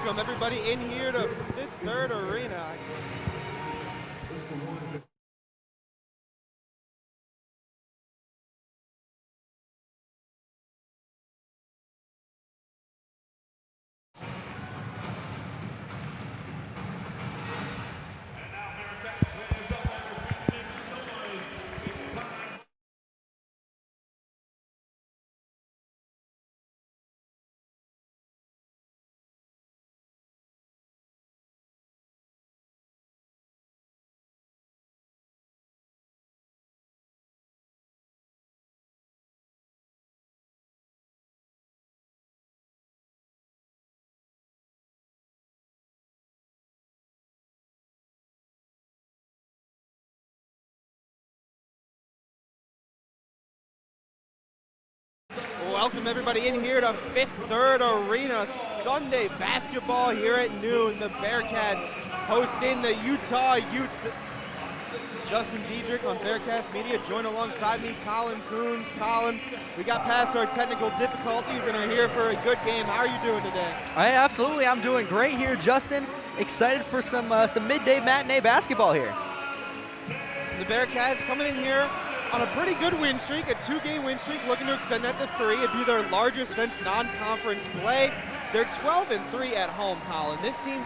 welcome everybody in here to Fifth Third Arena. Welcome everybody in here to Fifth Third Arena. Sunday basketball here at noon. The Bearcats hosting the Utah Utes. Justin Dedrick on Bearcats Media, joined alongside me, Colin Kunz. Colin, we got past our technical difficulties and are here for a good game. How are you doing today? Absolutely, I'm doing great here, Justin. Excited for some midday matinee basketball here. The Bearcats coming in here on a pretty good win streak, a 2-game win streak, looking to extend that to 3. It'd be their largest since non-conference play. They're 12-3 at home, Colin. This team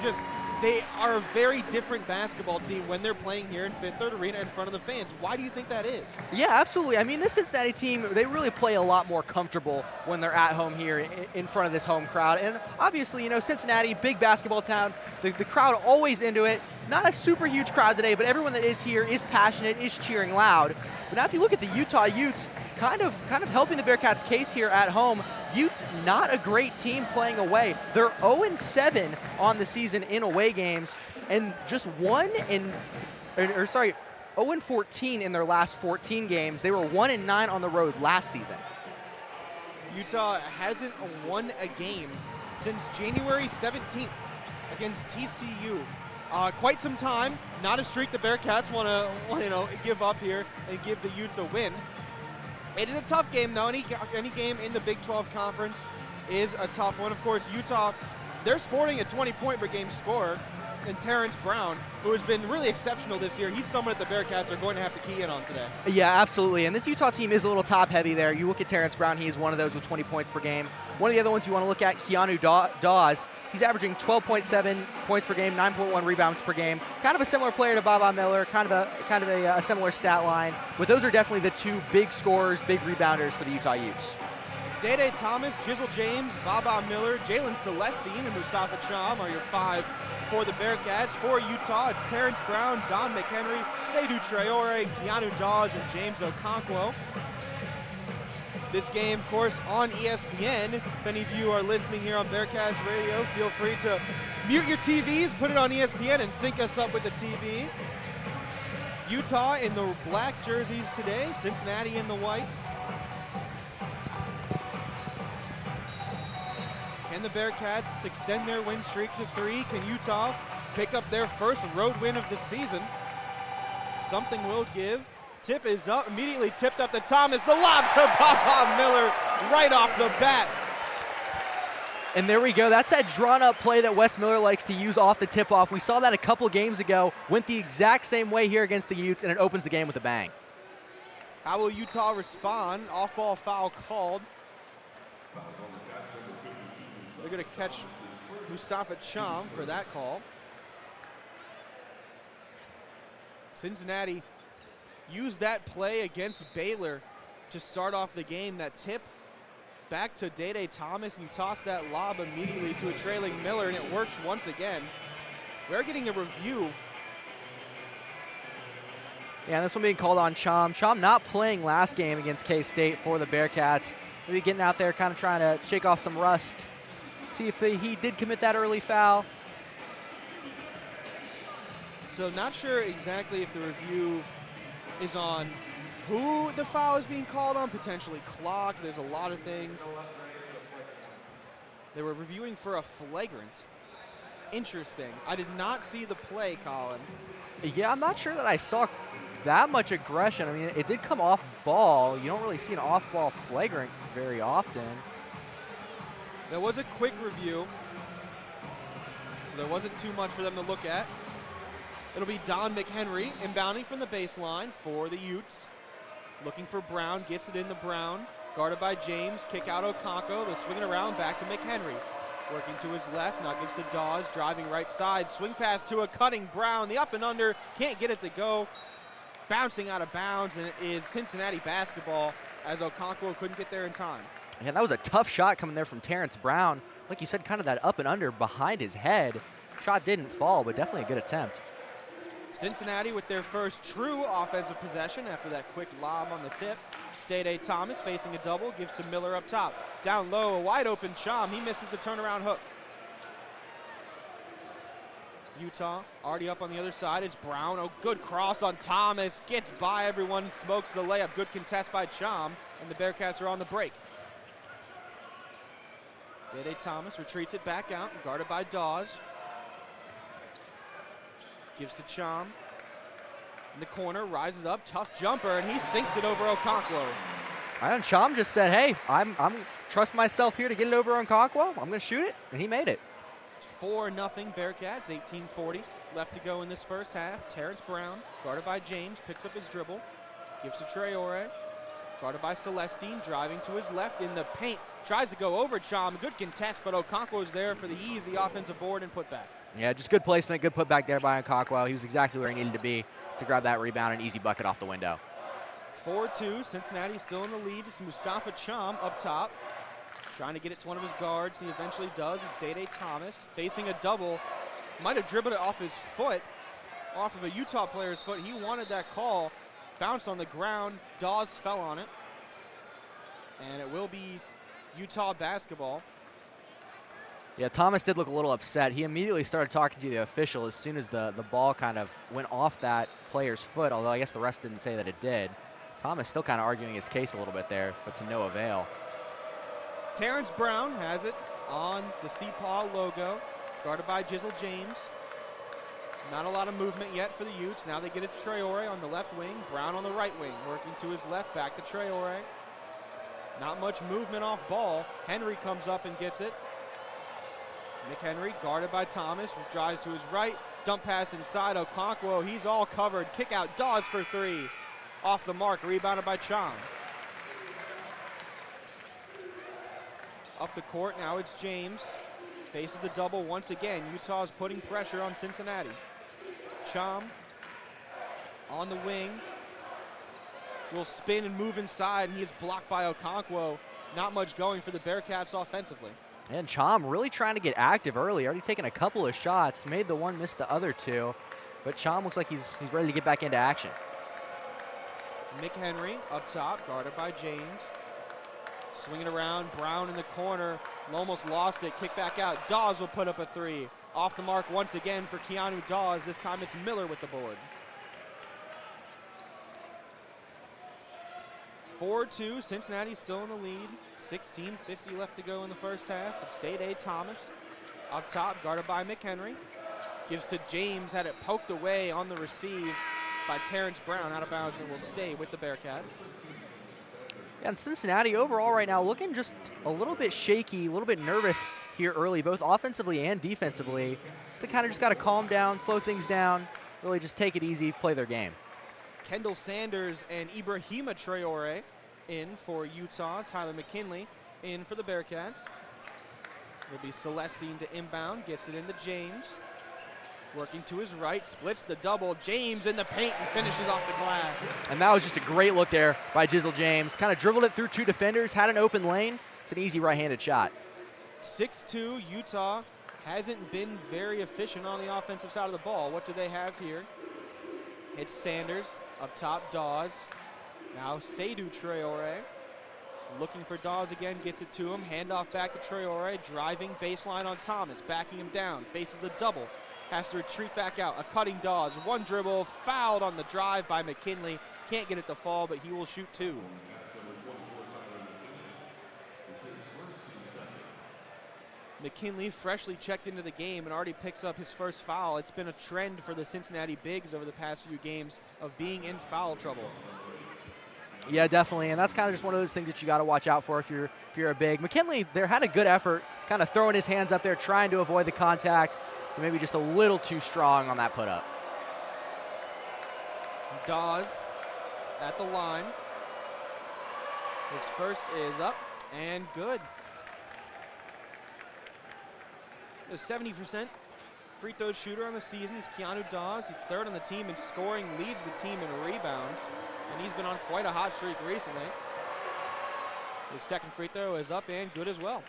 they are a very different basketball team when they're playing here in Fifth Third Arena in front of the fans. Why do you think that is? Yeah, absolutely. I mean, this Cincinnati team, they really play a lot more comfortable when they're at home here in front of this home crowd. And obviously, you know, Cincinnati, big basketball town, the crowd always into it. Not a super huge crowd today, but everyone that is here is passionate, is cheering loud. But now if you look at the Utah Utes, kind of helping the Bearcats' case here at home. Utes, not a great team playing away. They're 0-7 on the season in away games, and just 0-14 in their last 14 games. They were 1-9 on the road last season. Utah hasn't won a game since January 17th against TCU. Quite some time, not a streak the Bearcats want to give up here and give the Utes a win. It is a tough game, though. Any game in the Big 12 Conference is a tough one. Of course, Utah, they're sporting a 20-point-per-game scorer in Terrence Brown, who has been really exceptional this year. He's someone that the Bearcats are going to have to key in on today. Yeah, absolutely. And this Utah team is a little top-heavy there. You look at Terrence Brown, he is one of those with 20 points per game. One of the other ones you want to look at, Keanu Dawes. He's averaging 12.7 points per game, 9.1 rebounds per game. Kind of a similar player to Baba Miller, kind of a similar stat line. But those are definitely the two big scorers, big rebounders for the Utah Utes. Dedrick Thomas, Jizzle James, Baba Miller, Jalen Celestine, and Mustafa Cham are your 5 for the Bearcats. For Utah, it's Terrence Brown, Don McHenry, Seydou Traore, Keanu Dawes, and James Okonkwo. This game, of course, on ESPN. If any of you are listening here on Bearcats Radio, feel free to mute your TVs, put it on ESPN, and sync us up with the TV. Utah in the black jerseys today, Cincinnati in the whites. Can the Bearcats extend their win streak to 3? Can Utah pick up their first road win of the season? Something will give. Tip is up, immediately tipped up to Thomas. The lob to Baba Miller right off the bat. And there we go. That's that drawn-up play that Wes Miller likes to use off the tip-off. We saw that a couple games ago. Went the exact same way here against the Utes, and it opens the game with a bang. How will Utah respond? Off-ball foul called. They're going to catch Mustafa Cham for that call. Cincinnati used that play against Baylor to start off the game. That tip back to Dedrick Thomas, and you toss that lob immediately to a trailing Miller, and it works once again. We're getting a review. Yeah, this one being called on Cham. Cham not playing last game against K-State for the Bearcats. Maybe getting out there kind of trying to shake off some rust. See if he did commit that early foul. So not sure exactly if the review is on who the foul is being called on, potentially clocked. There's a lot of things. They were reviewing for a flagrant. Interesting. I did not see the play, Colin. Yeah, I'm not sure that I saw that much aggression. I mean, it did come off ball. You don't really see an off-ball flagrant very often. There was a quick review. So there wasn't too much for them to look at. It'll be Don McHenry inbounding from the baseline for the Utes. Looking for Brown, gets it into Brown. Guarded by James, kick out Okonkwo. They'll swing it around, back to McHenry. Working to his left, now gives to Dawes, driving right side. Swing pass to a cutting Brown, the up and under, can't get it to go. Bouncing out of bounds, and it is Cincinnati basketball as Okonkwo couldn't get there in time. Yeah, that was a tough shot coming there from Terrence Brown. Like you said, kind of that up and under behind his head. Shot didn't fall, but definitely a good attempt. Cincinnati with their first true offensive possession after that quick lob on the tip. Stade Thomas facing a double, gives to Miller up top. Down low, a wide open Chom. He misses the turnaround hook. Utah already up on the other side. It's Brown. Oh, good cross on Thomas. Gets by everyone, smokes the layup. Good contest by Chom, and the Bearcats are on the break. Dede Thomas retreats it back out, guarded by Dawes. Gives to Chom. In the corner, rises up, tough jumper, and he sinks it over Okonkwo. And Chom just said, hey, I'm trust myself here to get it over on Okonkwo. I'm going to shoot it, and he made it. 4-0 Bearcats, 18:40 left to go in this first half. Terrence Brown, guarded by James, picks up his dribble, gives to Traore. Guarded by Celestine, driving to his left in the paint. Tries to go over Chom. Good contest, but Okonkwo's there for the easy offensive board and putback. Yeah, just good placement, good putback there by Okonkwo. He was exactly where he needed to be to grab that rebound and easy bucket off the window. 4-2, Cincinnati still in the lead. It's Mustafa Chom up top. Trying to get it to one of his guards. He eventually does. It's Dede Thomas facing a double. Might have dribbled it off his foot, off of a Utah player's foot. He wanted that call. Bounce on the ground. Dawes fell on it. And it will be Utah basketball. Yeah, Thomas did look a little upset. He immediately started talking to the official as soon as the ball kind of went off that player's foot, although I guess the refs didn't say that it did. Thomas still kind of arguing his case a little bit there, but to no avail. Terrence Brown has it on the CPAW logo, guarded by Jizzle James. Not a lot of movement yet for the Utes. Now they get it to Traore on the left wing, Brown on the right wing, working to his left, back to Traore. Not much movement off ball. Henry comes up and gets it. McHenry, guarded by Thomas, drives to his right, dump pass inside Okonkwo. He's all covered. Kick out, Dawes for three. Off the mark, rebounded by Chom. Up the court, now it's James. Faces the double once again. Utah is putting pressure on Cincinnati. Chom on the wing. Will spin and move inside, and he is blocked by Okonkwo. Not much going for the Bearcats offensively. And Chom really trying to get active early. Already taken a couple of shots. Made the one, missed the other two. But Chom looks like he's ready to get back into action. McHenry up top, guarded by James. Swinging around, Brown in the corner. Almost lost it, kick back out. Dawes will put up a three. Off the mark once again for Keanu Dawes. This time it's Miller with the board. 4-2, Cincinnati still in the lead. 16:50 left to go in the first half. It's Dede Thomas up top, guarded by McHenry. Gives to James, had it poked away on the receive by Terrence Brown, out of bounds, and will stay with the Bearcats. Yeah, and Cincinnati overall right now looking just a little bit shaky, a little bit nervous here early, both offensively and defensively. So they kind of just got to calm down, slow things down, really just take it easy, play their game. Kendall Sanders and Ibrahima Traore in for Utah. Tyler McKinley in for the Bearcats. It'll be Celestine to inbound, gets it into James. Working to his right, splits the double. James in the paint and finishes off the glass. And that was just a great look there by Jizzle James. Kind of dribbled it through two defenders, had an open lane. It's an easy right-handed shot. 6-2, Utah hasn't been very efficient on the offensive side of the ball. What do they have here? It's Sanders up top, Dawes. Now Seydou Traore. Looking for Dawes again, gets it to him. Handoff back to Traore, driving baseline on Thomas, backing him down, faces the double. Has to retreat back out. A cutting Dawes. One dribble, fouled on the drive by McKinley. Can't get it to fall, but he will shoot two. McKinley freshly checked into the game and already picks up his first foul. It's been a trend for the Cincinnati Bigs over the past few games of being in foul trouble. Yeah, definitely, and that's kind of just one of those things that you got to watch out for if you're a big. McKinley there had a good effort, kind of throwing his hands up there, trying to avoid the contact. maybe just a little too strong on that put up. Dawes at the line. His first is up and good. The 70% free throw shooter on the season is Keanu Dawes. He's third on the team in scoring, leads the team in rebounds, and he's been on quite a hot streak recently. His second free throw is up and good as well.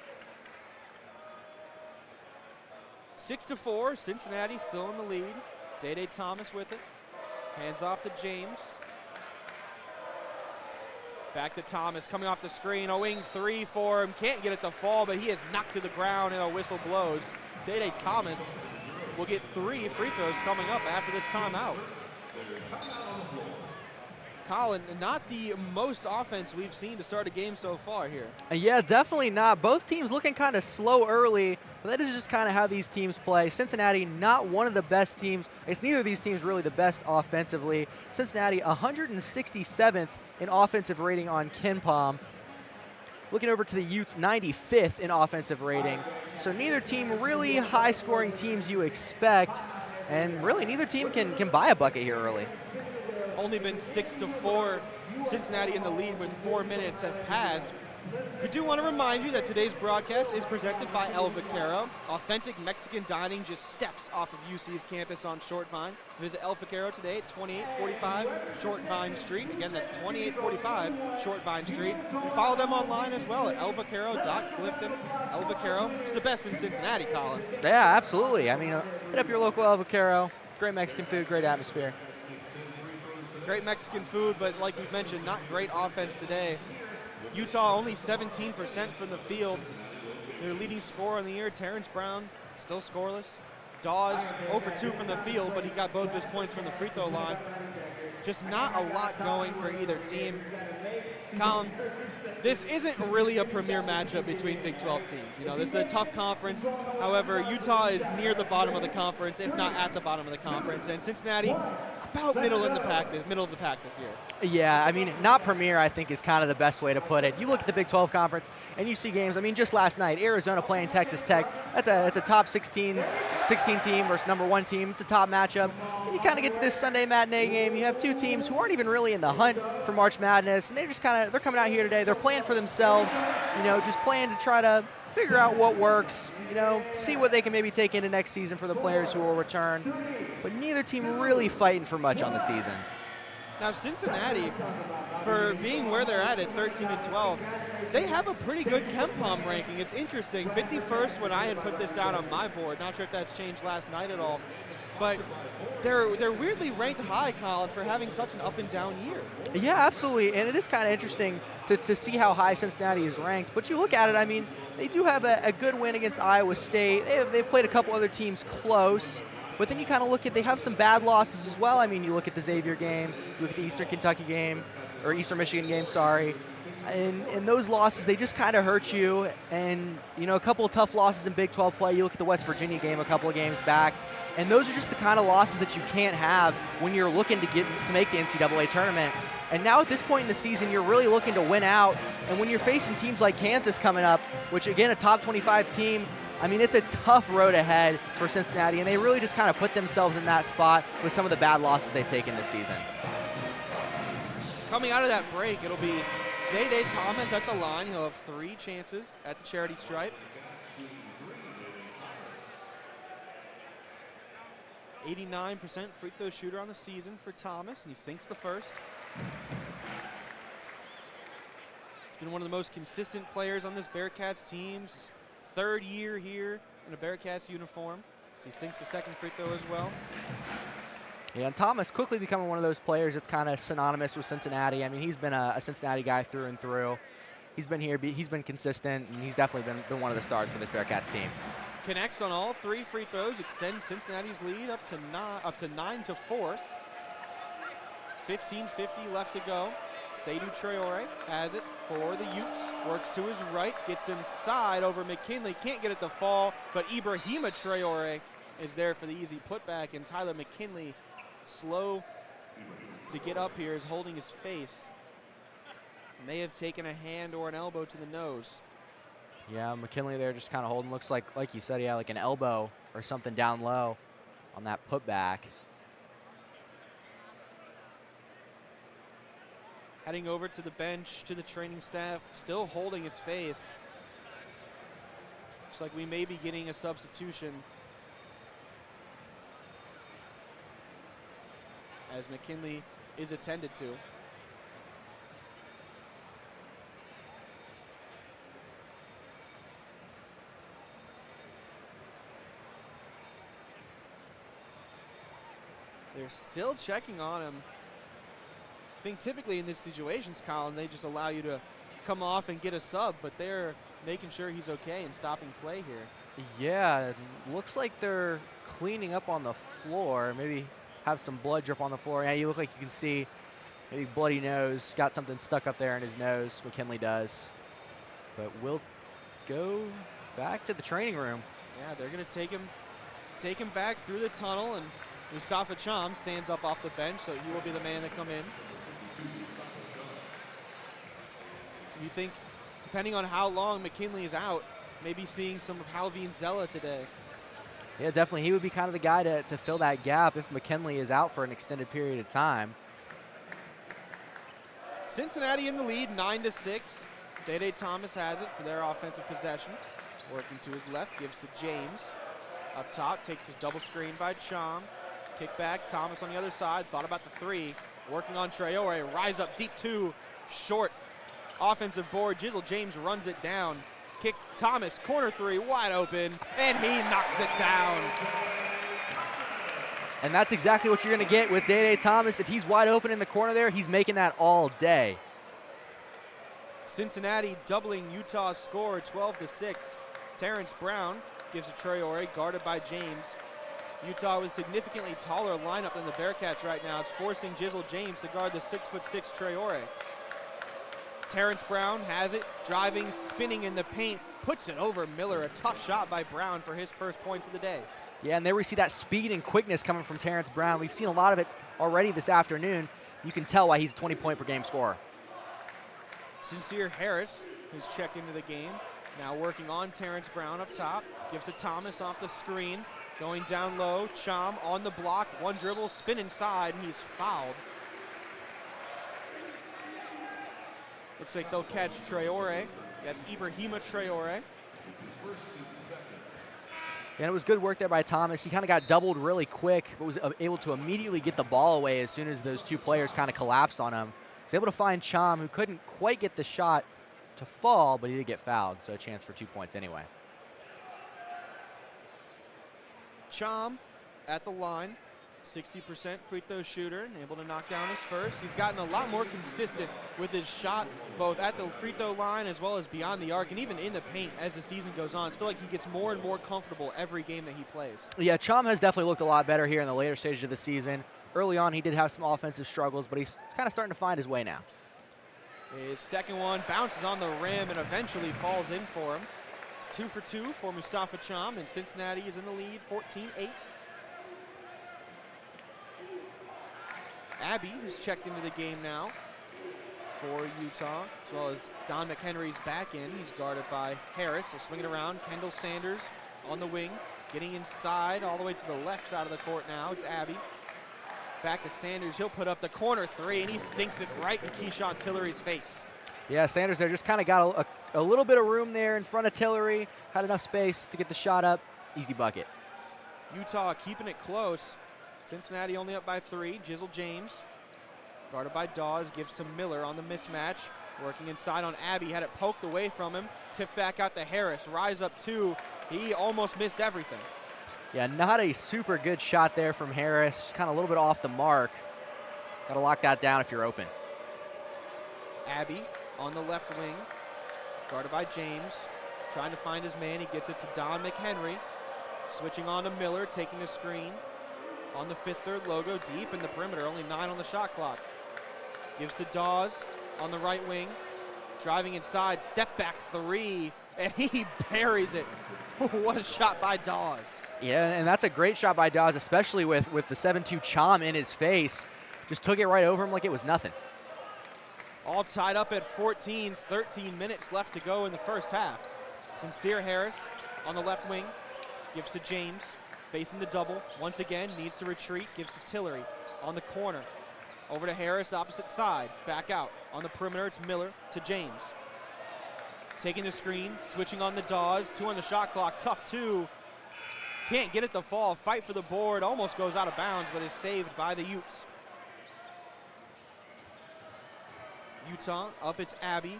6-4, Cincinnati still in the lead. Day Thomas with it. Hands off to James. Back to Thomas, coming off the screen. A wing three for him. Can't get it to fall, but he is knocked to the ground and a whistle blows. Day Thomas will get 3 free throws coming up after this timeout. Colin, not the most offense we've seen to start a game so far here. Yeah, definitely not. Both teams looking kind of slow early, but that is just kind of how these teams play. Cincinnati, not one of the best teams. It's neither of these teams really the best offensively. Cincinnati, 167th in offensive rating on KenPom. Looking over to the Utes, 95th in offensive rating. So neither team really high-scoring teams you expect, and really neither team can buy a bucket here early. Only been 6-4. Cincinnati in the lead with 4 minutes have passed. We do want to remind you that today's broadcast is presented by El Vaquero. Authentic Mexican dining just steps off of UC's campus on Short Vine. Visit El Vaquero today at 2845 Short Vine Street. Again, that's 2845 Short Vine Street. And follow them online as well at elvaquero.clifton. El Vaquero is the best in Cincinnati, Colin. Yeah, absolutely. I mean, hit up your local El Vaquero. Great Mexican food, great atmosphere. Great Mexican food, but like we've mentioned, not great offense today. Utah only 17% from the field. Their leading scorer on the year, Terrence Brown, still scoreless. Dawes 0 for 2 from the field, but he got both his points from the free throw line. Just not a lot going for either team. Colin, this isn't really a premier matchup between Big 12 teams. You know, this is a tough conference. However, Utah is near the bottom of the conference, if not at the bottom of the conference, and Cincinnati about middle of the pack this year. Yeah, I mean, not premier, I think, is kind of the best way to put it. You look at the Big 12 conference, and you see games. I mean, just last night, Arizona playing Texas Tech. That's a top 16 team versus number 1 team. It's a top matchup. And you kind of get to this Sunday matinee game. You have 2 teams who aren't even really in the hunt for March Madness, and they're coming out here today. They're playing for themselves, you know, just playing to try to figure out what works, you know, see what they can maybe take into next season for the players who will return. But neither team really fighting for much on the season. Now Cincinnati, for being where they're at 13-12, they have a pretty good KenPom ranking. It's interesting, 51st when I had put this down on my board. Not sure if that's changed last night at all. But they're weirdly ranked high, Colin, for having such an up and down year. Yeah, absolutely, and it is kind of interesting to see how high Cincinnati is ranked. But you look at it, I mean, they do have a good win against Iowa State. They've played a couple other teams close. But then you kind of look at, they have some bad losses as well. I mean, you look at the Xavier game, you look at the Eastern Kentucky game, or Eastern Michigan game, sorry. And those losses, they just kind of hurt you. And, you know, a couple of tough losses in Big 12 play. You look at the West Virginia game a couple of games back. And those are just the kind of losses that you can't have when you're looking to make the NCAA tournament. And now at this point in the season, you're really looking to win out. And when you're facing teams like Kansas coming up, which, again, a top 25 team, I mean, it's a tough road ahead for Cincinnati, and they really just kind of put themselves in that spot with some of the bad losses they've taken this season. Coming out of that break, it'll be Day Thomas at the line. He'll have 3 chances at the charity stripe. 89% free throw shooter on the season for Thomas, and he sinks the first. He's been one of the most consistent players on this Bearcats team. His 3rd year here in a Bearcats uniform. So he sinks the second free throw as well. Yeah, and Thomas quickly becoming one of those players that's kind of synonymous with Cincinnati. I mean, he's been a Cincinnati guy through and through. He's been here, he's been consistent, and he's definitely been one of the stars for this Bearcats team. Connects on all 3 free throws, extends Cincinnati's lead up to 9-4. 15:50 left to go. Seydou Traore has it for the Utes. Works to his right, gets inside over McKinley. Can't get it to fall, but Ibrahima Traore is there for the easy putback, and Tyler McKinley, slow to get up here, is holding his face. May have taken a hand or an elbow to the nose. Yeah, McKinley there just kind of holding. Looks like you said, yeah, like an elbow or something down low on that putback. Heading over to the bench, to the training staff, still holding his face. Looks like we may be getting a substitution as McKinley is attended to. They're still checking on him. I think typically in these situations, Colin, they just allow you to come off and get a sub, but they're making sure he's okay and stopping play here. Yeah, it looks like they're cleaning up on the floor. Maybe have some blood drip on the floor. Yeah, you look like you can see maybe bloody nose. Got something stuck up there in his nose. McKinley does. But we'll go back to the training room. Yeah, they're going to take him back through the tunnel, and Mustafa Cham stands up off the bench, so he will be the man to come in. You think, depending on how long McKinley is out, maybe seeing some of Halveen Zella today. Yeah, definitely. He would be kind of the guy to fill that gap if McKinley is out for an extended period of time. Cincinnati in the lead, 9-6. Dede Thomas has it for their offensive possession. Working to his left, gives to James. Up top, takes his double screen by Cham. Kick back, Thomas on the other side, thought about the three. Working on Traore, rise up deep two, short. Offensive board, Jizzle James runs it down. Kick, Thomas, corner three, wide open, and he knocks it down. And that's exactly what you're going to get with Dede Thomas. If he's wide open in the corner there, he's making that all day. Cincinnati doubling Utah's score, 12-6. Terrence Brown gives to Traore, guarded by James. Utah with a significantly taller lineup than the Bearcats right now. It's forcing Jizzle James to guard the 6'6" Traore. Terrence Brown has it, driving, spinning in the paint, puts it over Miller. A tough shot by Brown for his first points of the day. Yeah, and there we see that speed and quickness coming from Terrence Brown. We've seen a lot of it already this afternoon. You can tell why he's a 20-point-per-game scorer. Sincere Harris, who's checked into the game, now working on Terrence Brown up top. Gives to Thomas off the screen. Going down low, Cham on the block, one dribble, spin inside, and he's fouled. Looks like they'll catch Traore. That's Ibrahima Traore. And it was good work there by Thomas. He kind of got doubled really quick, but was able to immediately get the ball away as soon as those two players kind of collapsed on him. He was able to find Cham, who couldn't quite get the shot to fall, but he did get fouled, so a chance for 2 points anyway. Cham at the line, 60% free throw shooter, and able to knock down his first. He's gotten a lot more consistent with his shot, both at the free throw line as well as beyond the arc, and even in the paint as the season goes on. I feel like he gets more and more comfortable every game that he plays. Yeah, Cham has definitely looked a lot better here in the later stages of the season. Early on, he did have some offensive struggles, but he's kind of starting to find his way now. His second one bounces on the rim and eventually falls in for him. It's 2 for 2 for Mustafa Cham, and Cincinnati is in the lead, 14-8. Abbey, who's checked into the game now for Utah, as well as Don McHenry's back in. He's guarded by Harris. They're swinging around. Kendall Sanders on the wing, getting inside all the way to the left side of the court now. It's Abbey. Back to Sanders. He'll put up the corner three, and he sinks it right in Keyshawn Tillery's face. Yeah, Sanders there just kind of got a little bit of room there in front of Tillery. Had enough space to get the shot up. Easy bucket. Utah keeping it close. Cincinnati only up by 3. Jizzle James, guarded by Dawes, gives to Miller on the mismatch. Working inside on Abbey, had it poked away from him. Tipped back out to Harris, rise up 2. He almost missed everything. Yeah, not a super good shot there from Harris. Just kind of a little bit off the mark. Got to lock that down if you're open. Abbey on the left wing, guarded by James. Trying to find his man, he gets it to Don McHenry. Switching on to Miller, taking a screen. On the 5th-3rd logo, deep in the perimeter, only 9 on the shot clock. Gives to Dawes on the right wing. Driving inside, step back 3, and he buries it. What a shot by Dawes. Yeah, and that's a great shot by Dawes, especially with the 7-2 Cham in his face. Just took it right over him like it was nothing. All tied up at 14, 13 minutes left to go in the first half. Sincere Harris on the left wing, gives to James, facing the double. Once again, needs to retreat, gives to Tillery on the corner. Over to Harris, opposite side, back out. On the perimeter, it's Miller to James. Taking the screen, switching on the Dawes, 2 on the shot clock, tough 2. Can't get it to fall, fight for the board, almost goes out of bounds, but is saved by the Utes. Utah, up it's Abbey.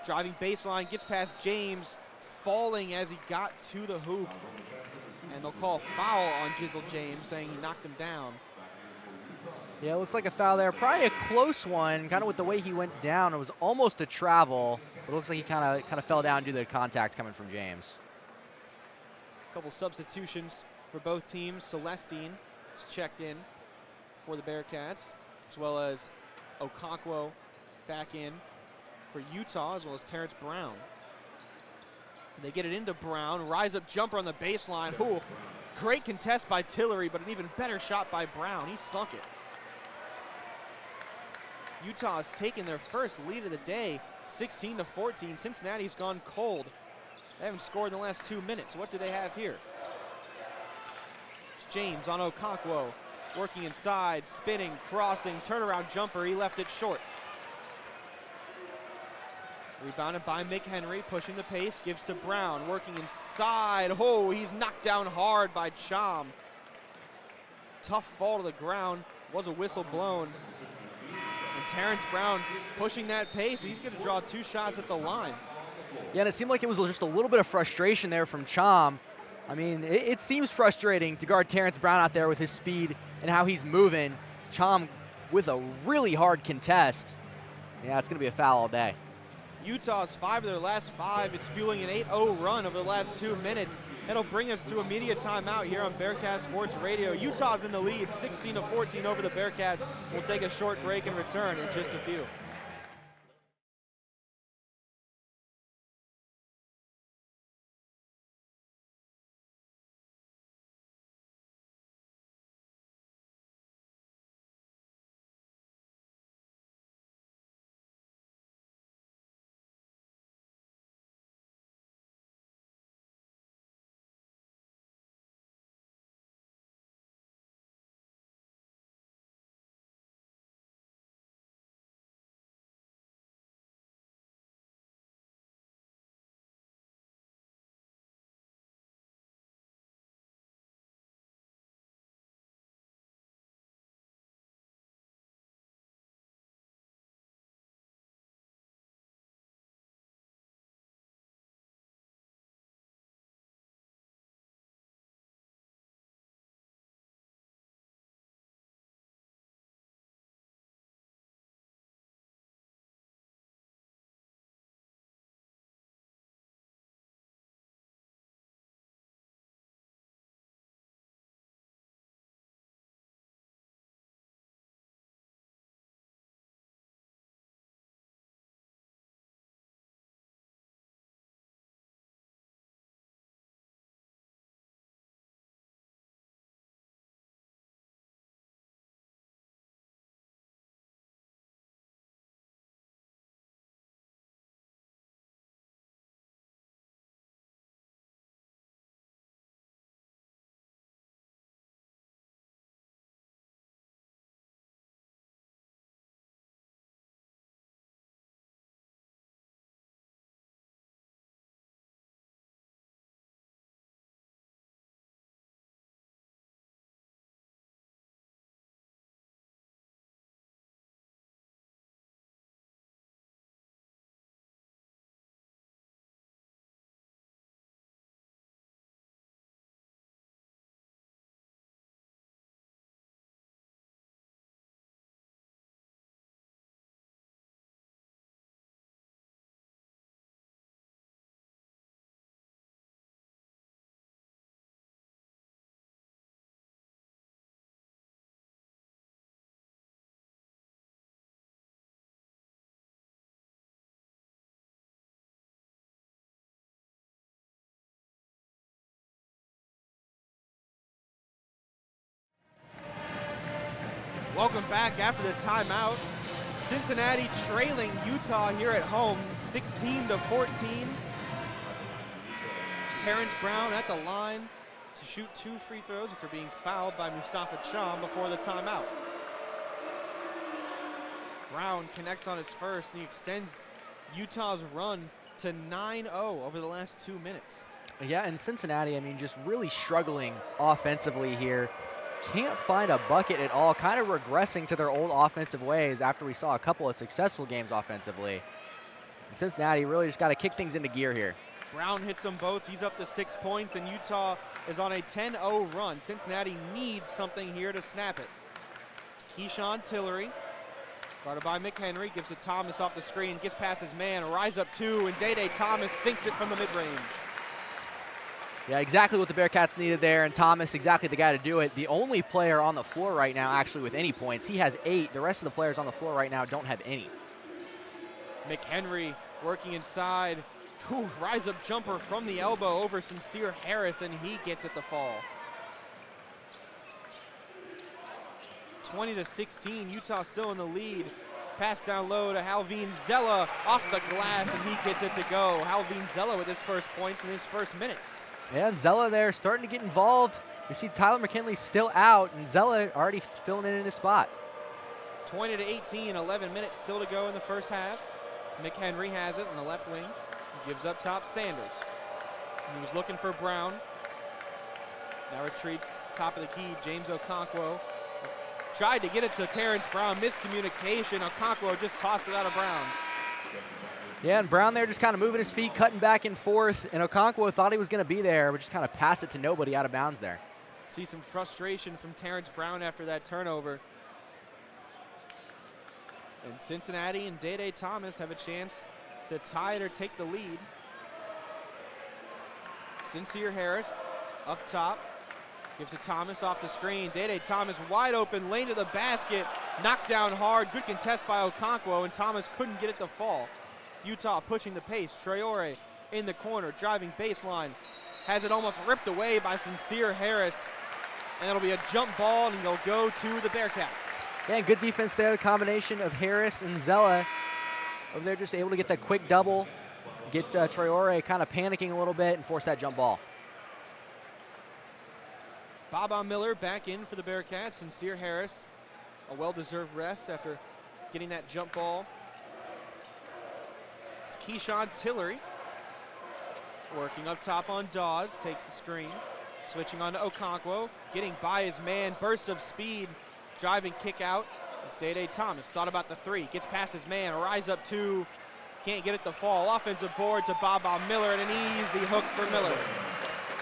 Driving baseline, gets past James, falling as he got to the hoop. And they'll call foul on Jizzle James, saying he knocked him down. Yeah, it looks like a foul there. Probably a close one, kind of with the way he went down. It was almost a travel, but it looks like he kind of fell down due to the contact coming from James. A couple substitutions for both teams. Celestine is checked in for the Bearcats, as well as Okonkwo back in for Utah, as well as Terrence Brown. They get it into Brown, rise up jumper on the baseline. Ooh, great contest by Tillery, but an even better shot by Brown. He sunk it. Utah has taken their first lead of the day, 16-14. Cincinnati's gone cold. They haven't scored in the last 2 minutes. What do they have here? It's James on Okonkwo, working inside, spinning, crossing, turnaround jumper. He left it short. Rebounded by McHenry, pushing the pace, gives to Brown, working inside. Oh, he's knocked down hard by Chom. Tough fall to the ground, was a whistle blown. And Terrence Brown pushing that pace. He's going to draw 2 shots at the line. Yeah, and it seemed like it was just a little bit of frustration there from Chom. I mean, it seems frustrating to guard Terrence Brown out there with his speed and how he's moving. Chom with a really hard contest. Yeah, it's going to be a foul all day. Utah's 5 of their last 5. It's fueling an 8-0 run over the last 2 minutes. It'll bring us to a media timeout here on Bearcat Sports Radio. Utah's in the lead, 16-14 over the Bearcats. We'll take a short break and return in just a few. Welcome back after the timeout. Cincinnati trailing Utah here at home, 16-14. Terrence Brown at the line to shoot 2 free throws after being fouled by Mustafa Cham before the timeout. Brown connects on his first, and he extends Utah's run to 9-0 over the last 2 minutes. Yeah, and Cincinnati, I mean, just really struggling offensively here. Can't find a bucket at all, kind of regressing to their old offensive ways after we saw a couple of successful games offensively. And Cincinnati really just got to kick things into gear here. Brown hits them both. He's up to 6 points, and Utah is on a 10-0 run. Cincinnati needs something here to snap it. It's Keyshawn Tillery, guarded by McHenry, gives it Thomas off the screen, gets past his man, rise up 2, and Day Thomas sinks it from the mid-range. Yeah, exactly what the Bearcats needed there, and Thomas exactly the guy to do it. The only player on the floor right now actually with any points. He has 8. The rest of the players on the floor right now don't have any. McHenry working inside. Ooh, rise up jumper from the elbow over Sincere Harris, and he gets it to fall. 20-16, Utah still in the lead. Pass down low to Halveen Zella off the glass, and he gets it to go. Halveen Zella with his first points in his first minutes. Yeah, and Zella there starting to get involved. We see Tyler McKinley still out, and Zella already filling in his spot. 20-18, 11 minutes still to go in the first half. McHenry has it on the left wing. He gives up top Sanders. He was looking for Brown. Now retreats top of the key, James Okonkwo. Tried to get it to Terrence Brown, miscommunication. Okonkwo just tossed it out of Brown's. Yeah, and Brown there just kind of moving his feet, cutting back and forth, and Okonkwo thought he was going to be there, but just kind of pass it to nobody out of bounds there. See some frustration from Terrence Brown after that turnover. And Cincinnati and Day Thomas have a chance to tie it or take the lead. Sincere Harris up top. Gives it Thomas off the screen. Day Thomas wide open, lane to the basket. Knocked down hard. Good contest by Okonkwo, and Thomas couldn't get it to fall. Utah pushing the pace. Traore in the corner, driving baseline. Has it almost ripped away by Sincere Harris. And it'll be a jump ball, and it'll go to the Bearcats. Yeah, good defense there. The combination of Harris and Zella over there just able to get that quick double. Get Traore kind of panicking a little bit and force that jump ball. Baba Miller back in for the Bearcats. Sincere Harris, a well-deserved rest after getting that jump ball. It's Keyshawn Tillery working up top on Dawes, takes the screen. Switching on to Okonkwo, getting by his man, burst of speed, driving kick out. It's Day Thomas, thought about the 3, gets past his man, rise up 2, can't get it to fall. Offensive board to Baba Miller, and an easy hook for Miller.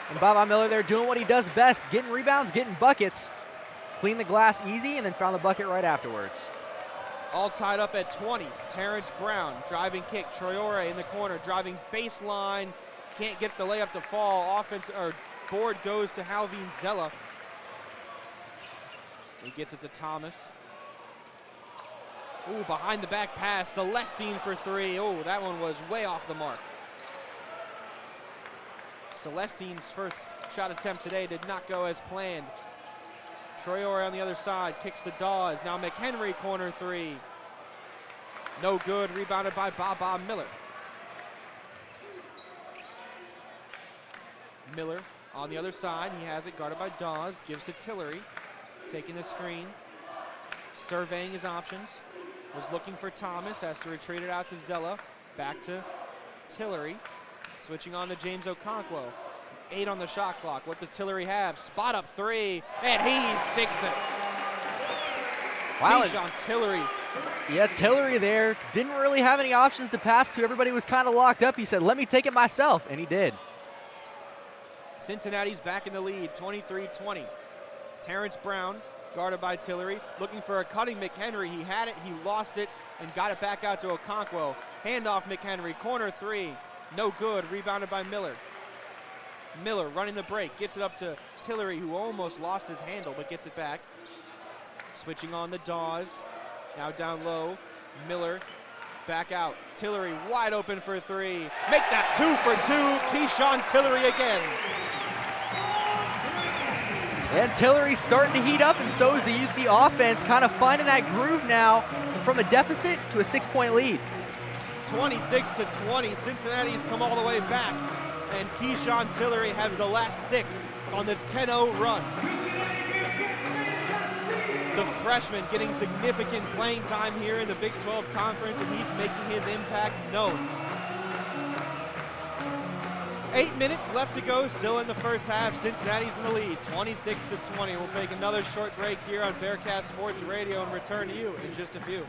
And Baba Miller there doing what he does best, getting rebounds, getting buckets. Clean the glass easy, and then found the bucket right afterwards. All tied up at 20s. Terrence Brown, driving kick. Traore in the corner, driving baseline. Can't get the layup to fall. Offense or board goes to Halveen Zella. He gets it to Thomas. Ooh, behind the back pass. Celestine for 3. Oh, that one was way off the mark. Celestine's first shot attempt today did not go as planned. Traore on the other side, kicks to Dawes. Now McHenry, corner 3. No good, rebounded by Baba Miller. Miller on the other side, he has it guarded by Dawes, gives to Tillery, taking the screen, surveying his options, was looking for Thomas, has to retreat it out to Zella, back to Tillery, switching on to James Okonkwo. 8 on the shot clock. What does Tillery have? Spot up 3, and he sinks it. Wow. Keyshawn Tillery. Yeah, Tillery there didn't really have any options to pass to. Everybody was kind of locked up. He said, let me take it myself, and he did. Cincinnati's back in the lead, 23-20. Terrence Brown, guarded by Tillery, looking for a cutting McHenry. He had it, he lost it, and got it back out to Okonkwo. Handoff McHenry, corner 3, no good, rebounded by Miller. Miller running the break, gets it up to Tillery, who almost lost his handle, but gets it back. Switching on the Dawes, now down low, Miller back out. Tillery wide open for 3. Make that 2 for 2, Keyshawn Tillery again. And Tillery's starting to heat up, and so is the UC offense, kind of finding that groove now from a deficit to a 6-point lead. 26-20, Cincinnati's come all the way back. and Keyshawn Tillery has the last 6 on this 10-0 run. The freshman getting significant playing time here in the Big 12 Conference, and he's making his impact known. 8 minutes left to go, still in the first half. Cincinnati's in the lead, 26-20. We'll take another short break here on Bearcat Sports Radio and return to you in just a few.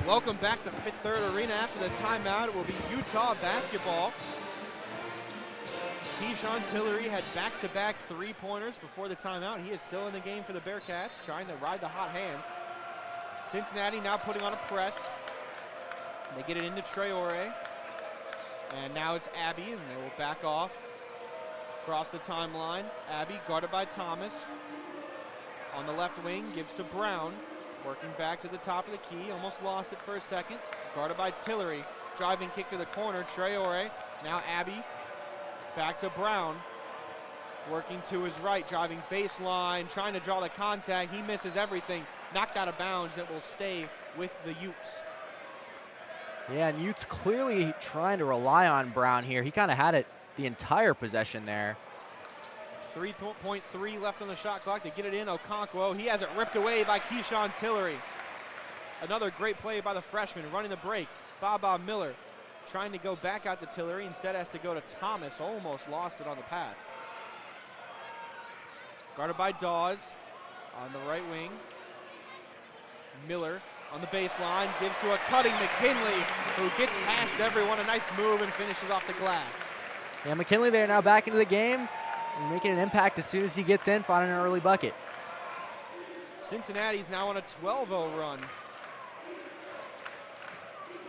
Welcome back to Fifth Third Arena. After the timeout, it will be Utah basketball. Keyshawn Tillery had back-to-back three-pointers before the timeout. He is still in the game for the Bearcats, trying to ride the hot hand. Cincinnati now putting on a press. They get it into Traore. And now it's Abbey, and they will back off across the timeline. Abbey guarded by Thomas. On the left wing, gives to Brown. Working back to the top of the key, almost lost it for a second. Guarded by Tillery, driving kick to the corner, Traore. Now Abbey, back to Brown. Working to his right, driving baseline, trying to draw the contact. He misses everything, knocked out of bounds. It will stay with the Utes. Yeah, and Utes clearly trying to rely on Brown here. He kind of had it the entire possession there. 3.3 left on the shot clock. They get it in. Okonkwo, he has it ripped away by Keyshawn Tillery. Another great play by the freshman, running the break. Baba Miller trying to go back out to Tillery. Instead has to go to Thomas. Almost lost it on the pass. Guarded by Dawes on the right wing. Miller on the baseline, gives to a cutting McKinley, who gets past everyone. A nice move and finishes off the glass. Yeah, McKinley there now back into the game. Making an impact as soon as he gets in, finding an early bucket. Cincinnati's now on a 12-0 run.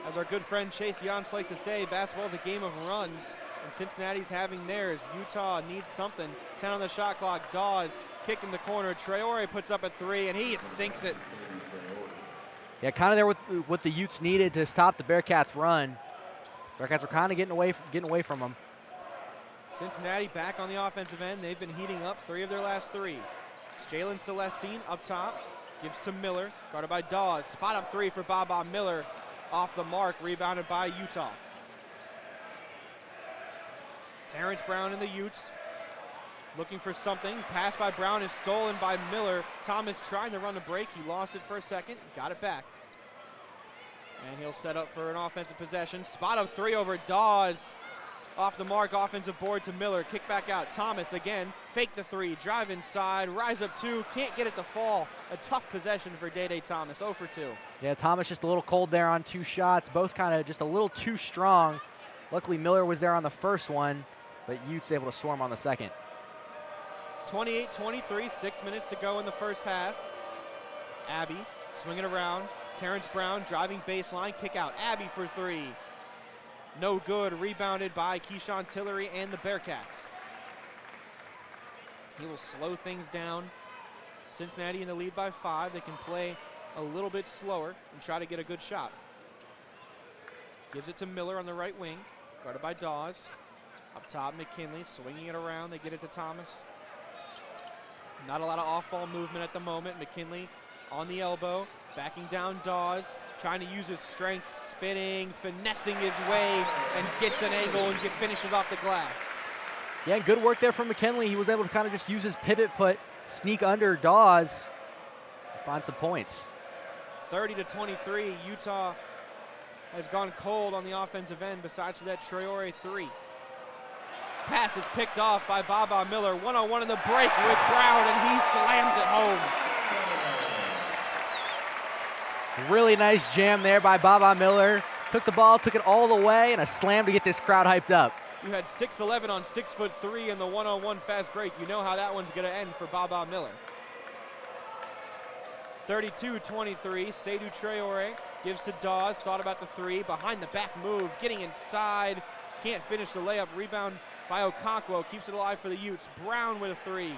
As our good friend Chase Yance likes to say, basketball is a game of runs, and Cincinnati's having theirs. Utah needs something. 10 on the shot clock. Dawes kick in the corner. Traore puts up a three, and he sinks it. Yeah, kind of there with what the Utes needed to stop the Bearcats' run. Bearcats were kind of getting away from them. Cincinnati back on the offensive end. They've been heating up 3 of their last 3. It's Jalen Celestine up top. Gives to Miller. Guarded by Dawes. Spot up 3 for Baba Miller. Off the mark. Rebounded by Utah. Terrence Brown and the Utes looking for something. Pass by Brown is stolen by Miller. Thomas trying to run the break. He lost it for a second. Got it back. And he'll set up for an offensive possession. Spot up 3 over Dawes. Off the mark, offensive board to Miller. Kick back out. Thomas again. Fake the 3. Drive inside. Rise up 2. Can't get it to fall. A tough possession for Day Thomas. 0 for 2. Yeah, Thomas just a little cold there on 2 shots. Both kind of just a little too strong. Luckily, Miller was there on the first one, but Utes able to swarm on the second. 28-23. 6 minutes to go in the first half. Abbey swinging around. Terrence Brown driving baseline. Kick out. Abbey for 3. No good. Rebounded by Keyshawn Tillery and the Bearcats. He will slow things down. Cincinnati in the lead by 5. They can play a little bit slower and try to get a good shot. Gives it to Miller on the right wing. Guarded by Dawes. Up top, McKinley swinging it around. They get it to Thomas. Not a lot of off-ball movement at the moment. McKinley on the elbow. Backing down Dawes, trying to use his strength, spinning, finessing his way, and gets an angle and finishes off the glass. Yeah, good work there from McKinley. He was able to kind of just use his pivot put, sneak under Dawes, and find some points. 30-23, Utah has gone cold on the offensive end besides for that Traore 3. Pass is picked off by Baba Miller. 1-on-1 in the break with Brown, and he slams it home. Really nice jam there by Baba Miller. Took the ball, took it all the way, and a slam to get this crowd hyped up. You had 6'11" on 6'3" in the 1-on-1 fast break. You know how that one's going to end for Baba Miller. 32-23, Seydou Traore gives to Dawes. Thought about the 3. Behind the back move, getting inside. Can't finish the layup. Rebound by Okonkwo. Keeps it alive for the Utes. Brown with a 3.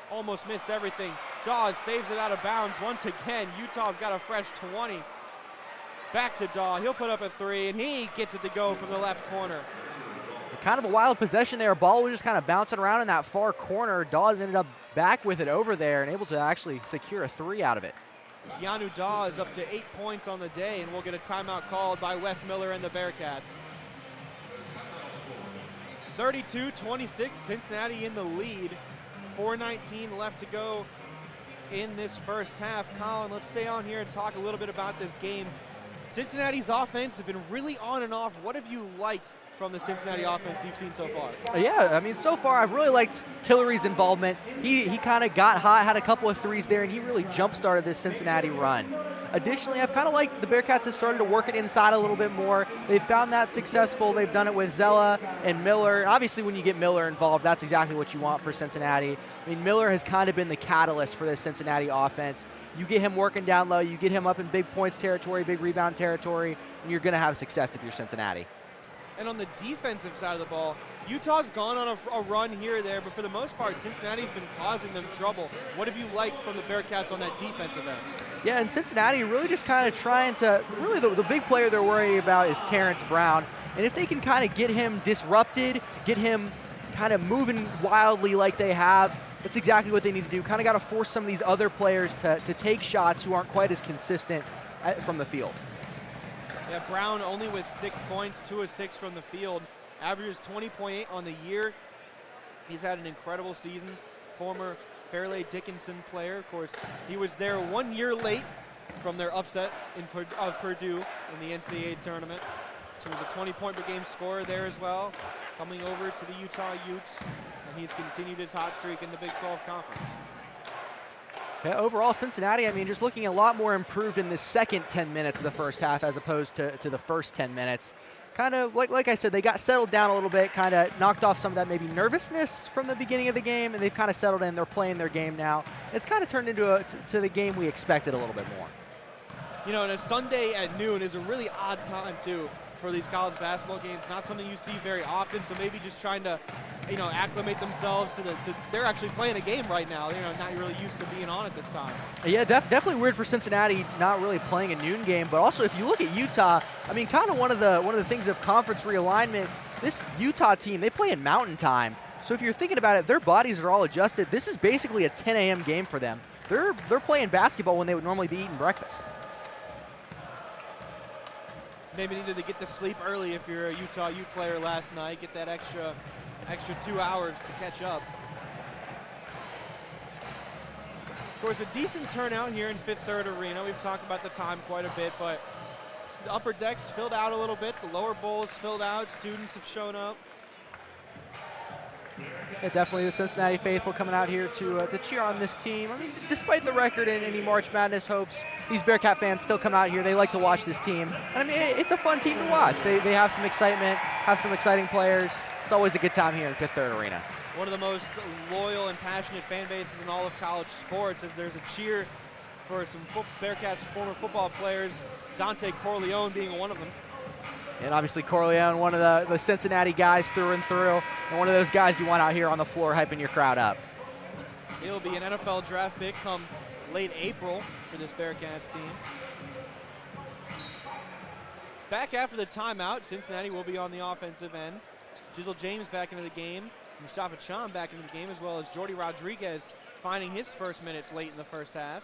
Almost missed everything. Dawes saves it out of bounds once again. Utah's got a fresh 20. Back to Dawes. He'll put up a 3, and he gets it to go from the left corner. Kind of a wild possession there. Ball was just kind of bouncing around in that far corner. Dawes ended up back with it over there and able to actually secure a 3 out of it. Keanu Dawes up to 8 points on the day, and we'll get a timeout called by Wes Miller and the Bearcats. 32-26, Cincinnati in the lead. 4:19 left to go in this first half. Colin, let's stay on here and talk a little bit about this game. Cincinnati's offense has been really on and off. What have you liked from the Cincinnati offense you've seen so far? Yeah, I mean, so far I've really liked Tillery's involvement. He kind of got hot, had a couple of 3s there, and he really jump-started this Cincinnati run. Additionally, I've kind of liked the Bearcats have started to work it inside a little bit more. They've found that successful. They've done it with Zella and Miller. Obviously, when you get Miller involved, that's exactly what you want for Cincinnati. I mean, Miller has kind of been the catalyst for this Cincinnati offense. You get him working down low, you get him up in big points territory, big rebound territory, and you're going to have success if you're Cincinnati. And on the defensive side of the ball, Utah's gone on a run here or there, but for the most part, Cincinnati's been causing them trouble. What have you liked from the Bearcats on that defensive end? Yeah, and Cincinnati really just kind of trying to, really the big player they're worried about is Terrence Brown. And if they can kind of get him disrupted, get him kind of moving wildly like they have, that's exactly what they need to do. Kind of got to force some of these other players to take shots who aren't quite as consistent from the field. Yeah, Brown only with 6 points, 2 of 6 from the field. Averages 20.8 on the year. He's had an incredible season. Former Fairleigh Dickinson player. Of course, he was there 1 year late from their upset of Purdue in the NCAA tournament. So he was a 20-point-per-game scorer there as well, coming over to the Utah Utes, and he's continued his hot streak in the Big 12 Conference. Yeah, overall, Cincinnati, I mean, just looking a lot more improved in the second 10 minutes of the first half as opposed to the first 10 minutes. kind of, like I said, they got settled down a little bit, kind of knocked off some of that maybe nervousness from the beginning of the game, and they've kind of settled in. They're playing their game now. It's kind of turned into to the game we expected a little bit more. You know, and a Sunday at noon is a really odd time, too, for these college basketball games. Not something you see very often, so maybe just trying to, you know, acclimate themselves to they're actually playing a game right now. You know, not really used to being on at this time. Yeah, definitely weird for Cincinnati not really playing a noon game. But also, if you look at Utah, I mean, kind of one of the things of conference realignment. This Utah team, they play in Mountain Time. So if you're thinking about it, their bodies are all adjusted. This is basically a 10 a.m. game for them. They're playing basketball when they would normally be eating breakfast. Maybe needed to get to sleep early if you're a Utah Ute player last night. Get that extra 2 hours to catch up. Of course, a decent turnout here in Fifth Third Arena. We've talked about the time quite a bit, but the upper deck's filled out a little bit. The lower bowl is filled out. Students have shown up. Yeah, definitely the Cincinnati faithful coming out here to cheer on this team. I mean, despite the record and any March Madness hopes, these Bearcat fans still come out here. They like to watch this team. And I mean, it's a fun team to watch. They have some excitement, have some exciting players. It's always a good time here in Fifth Third Arena. One of the most loyal and passionate fan bases in all of college sports, as there's a cheer for some Bearcats former football players, Dante Corleone being one of them. And obviously Corleone, one of the Cincinnati guys through and through, and one of those guys you want out here on the floor hyping your crowd up. He'll be an NFL draft pick come late April for this Bearcats team. Back after the timeout, Cincinnati will be on the offensive end. Jizzle James back into the game. Mustafa Cham back into the game, as well as Jordy Rodriguez finding his first minutes late in the first half.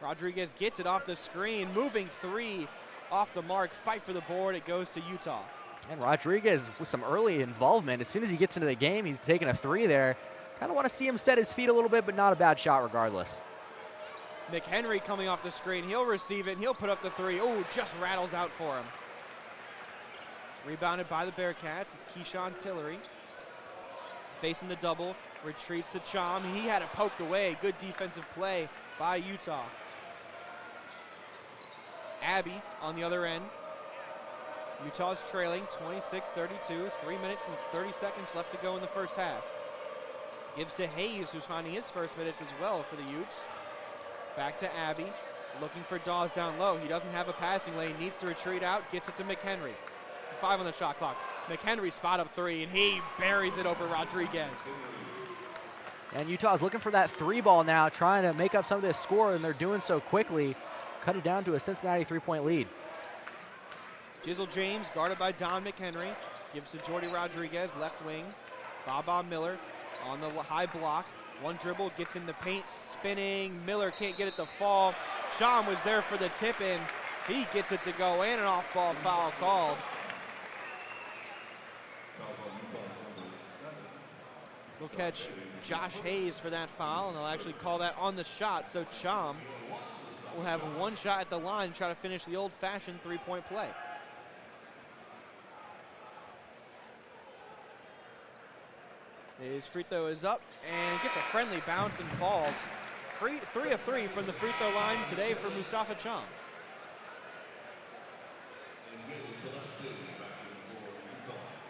Rodriguez gets it off the screen, moving three. Off the mark, fight for the board, it goes to Utah. And Rodriguez with some early involvement. As soon as he gets into the game, he's taking a three there. Kind of want to see him set his feet a little bit, but not a bad shot regardless. McHenry coming off the screen. He'll receive it, and he'll put up the three. Oh, just rattles out for him. Rebounded by the Bearcats. It's Keyshawn Tillery. Facing the double, retreats to Cham. He had it poked away. Good defensive play by Utah. Abbey on the other end. Utah's trailing 26-32, 3 minutes and 30 seconds left to go in the first half. Gives to Hayes, who's finding his first minutes as well for the Utes. Back to Abbey, looking for Dawes down low. He doesn't have a passing lane, needs to retreat out, gets it to McHenry. 5 on the shot clock. McHenry spot up three, and he buries it over Rodriguez. And Utah's looking for that three ball now, trying to make up some of this score, and they're doing so quickly. Cut it down to a Cincinnati three-point lead. Jizzle James guarded by Don McHenry. Gives to Jordy Rodriguez, left wing. Baba Miller on the high block. One dribble, gets in the paint, spinning. Miller can't get it to fall. Cham was there for the tip-in. He gets it to go, and an off-ball foul called. We'll catch Josh Hayes for that foul, and they'll actually call that on the shot, so Cham will have one shot at the line to try to finish the old-fashioned three-point play. His free throw is up and gets a friendly bounce and falls. 3 of 3 from the free throw line today for Mustafa Cham.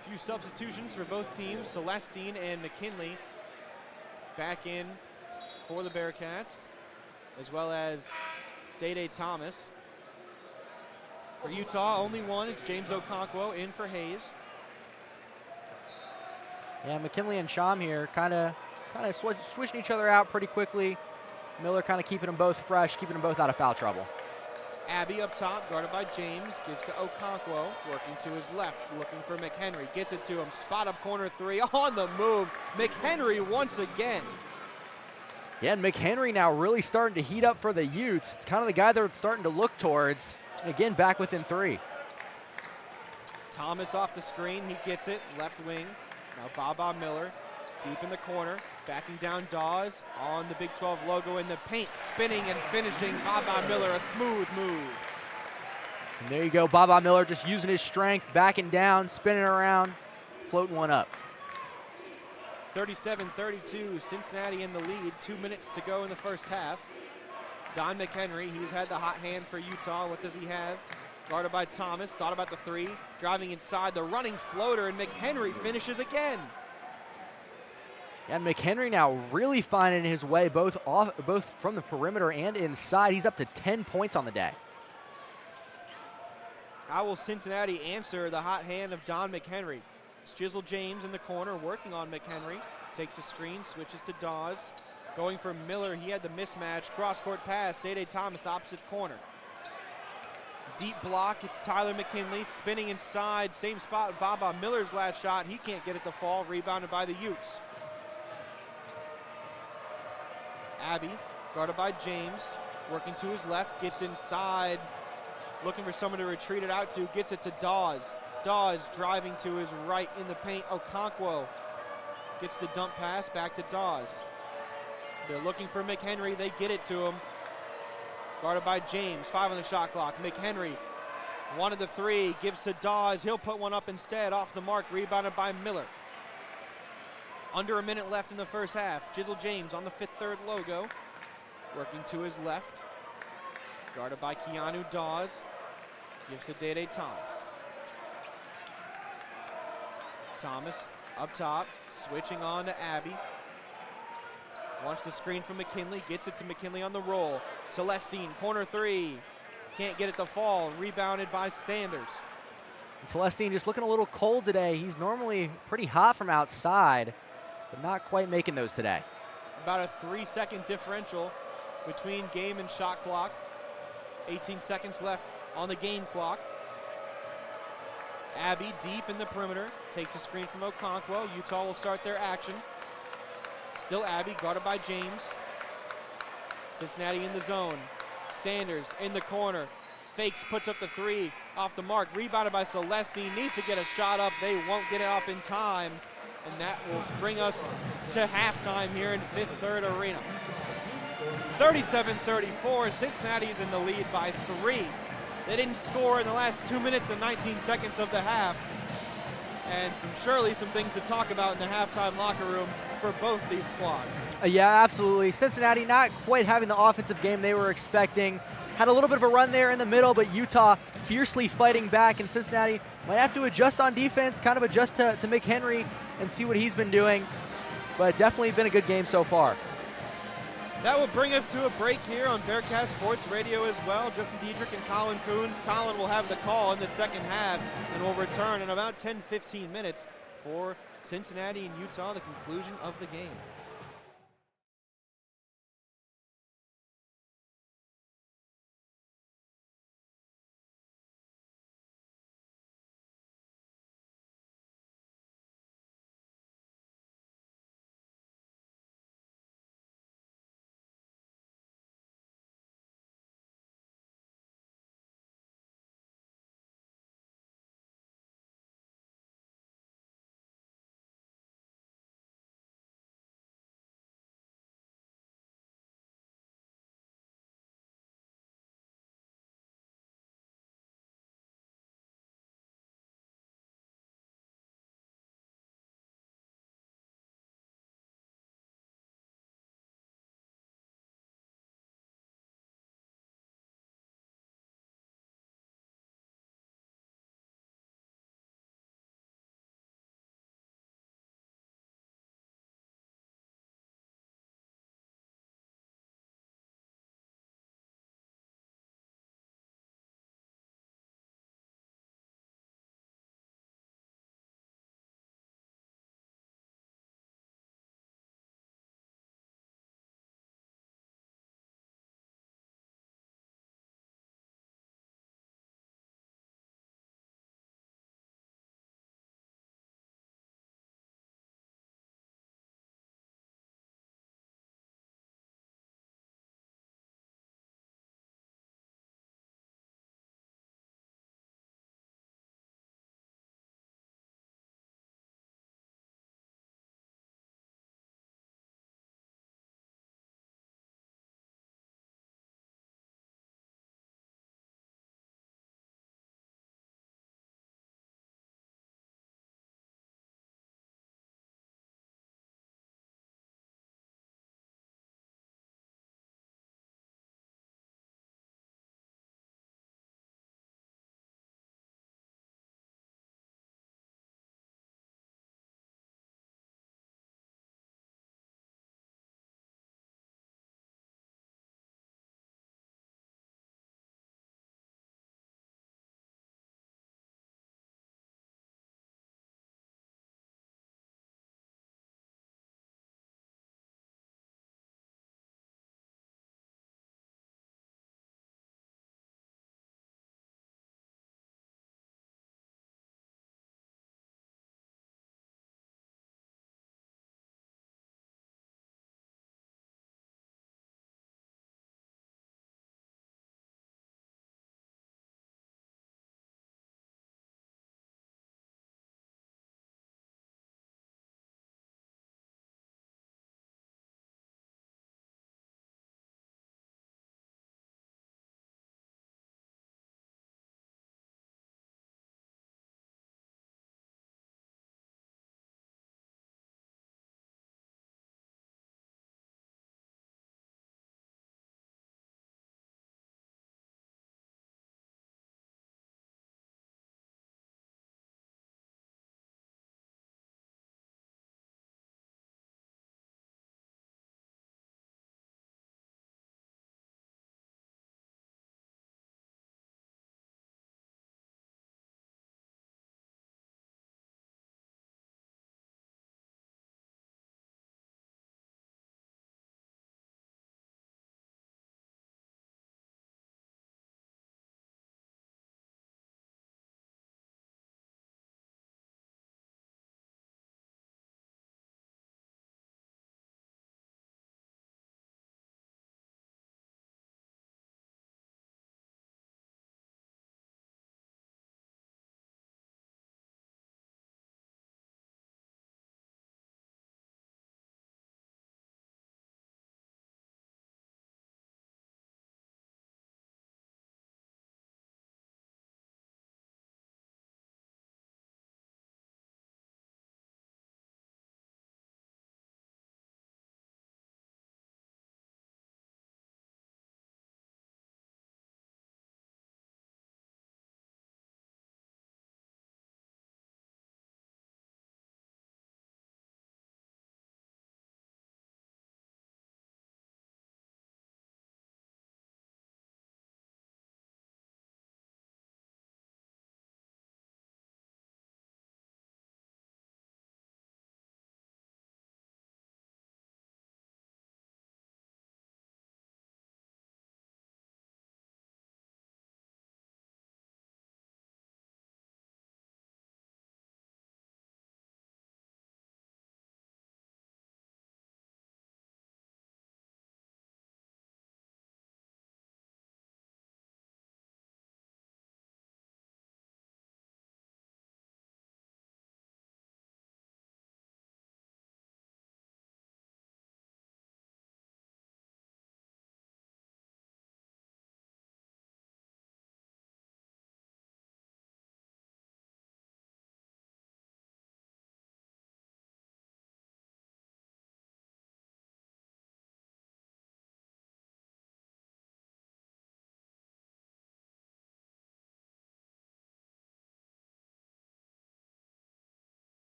A few substitutions for both teams. Celestine and McKinley back in for the Bearcats, as well as Day Thomas. For Utah, only one. It's James Okonkwo in for Hayes. Yeah, McKinley and Cham here kind of switching each other out pretty quickly. Miller kind of keeping them both fresh, keeping them both out of foul trouble. Abbey up top, guarded by James, gives to Okonkwo, working to his left, looking for McHenry, gets it to him, spot up corner three, on the move, McHenry once again. Yeah, and McHenry now really starting to heat up for the Utes. It's kind of the guy they're starting to look towards. Again, back within three. Thomas off the screen, he gets it, left wing. Now Baba Miller, deep in the corner, backing down Dawes on the Big 12 logo in the paint, spinning and finishing. Baba Miller, a smooth move. And there you go, Baba Miller just using his strength, backing down, spinning around, floating one up. 37-32, Cincinnati in the lead, 2 minutes to go in the first half. Don McHenry, he's had the hot hand for Utah. What does he have? guarded by Thomas, thought about the three, driving inside, the running floater, and McHenry finishes again. Yeah, McHenry now really finding his way both from the perimeter and inside. He's up to 10 points on the day. How will Cincinnati answer the hot hand of Don McHenry? It's Jizzle James in the corner working on McHenry. Takes a screen, switches to Dawes. Going for Miller, he had the mismatch. Cross-court pass, Day Thomas opposite corner. Deep block, it's Tyler McKinley spinning inside. Same spot, Baba Miller's last shot. He can't get it to fall, rebounded by the Utes. Abbey, guarded by James, working to his left, gets inside, looking for someone to retreat it out to, gets it to Dawes. Dawes driving to his right in the paint. Okonkwo gets the dump pass back to Dawes. They're looking for McHenry, they get it to him. Guarded by James, 5 on the shot clock. McHenry wanted the three, gives to Dawes. He'll put one up instead, off the mark, rebounded by Miller. Under a minute left in the first half. Jizzle James on the 5th-3rd logo, working to his left. Guarded by Keanu Dawes, gives to Day Thomas. Thomas up top, switching on to Abbey. Wants the screen from McKinley, gets it to McKinley on the roll. Celestine, corner three. Can't get it to fall, rebounded by Sanders. And Celestine just looking a little cold today. He's normally pretty hot from outside, but not quite making those today. About a 3-second differential between game and shot clock. 18 seconds left on the game clock. Abbey deep in the perimeter, takes a screen from Okonkwo. Utah will start their action. Still Abbey, guarded by James. Cincinnati in the zone. Sanders in the corner. Fakes, puts up the three, off the mark. Rebounded by Celestine, needs to get a shot up. They won't get it up in time. And that will bring us to halftime here in 5th-3rd Arena. 37-34, Cincinnati's in the lead by 3. They didn't score in the last 2 minutes and 19 seconds of the half. And surely some things to talk about in the halftime locker rooms for both these squads. Yeah, absolutely. Cincinnati not quite having the offensive game they were expecting. Had a little bit of a run there in the middle, but Utah fiercely fighting back, and Cincinnati might have to adjust on defense, kind of adjust to McHenry and see what he's been doing. But definitely been a good game so far. That will bring us to a break here on Bearcat Sports Radio as well. Justin Dedrick and Colin Kunz. Colin will have the call in the second half and will return in about 10-15 minutes for Cincinnati and Utah, the conclusion of the game.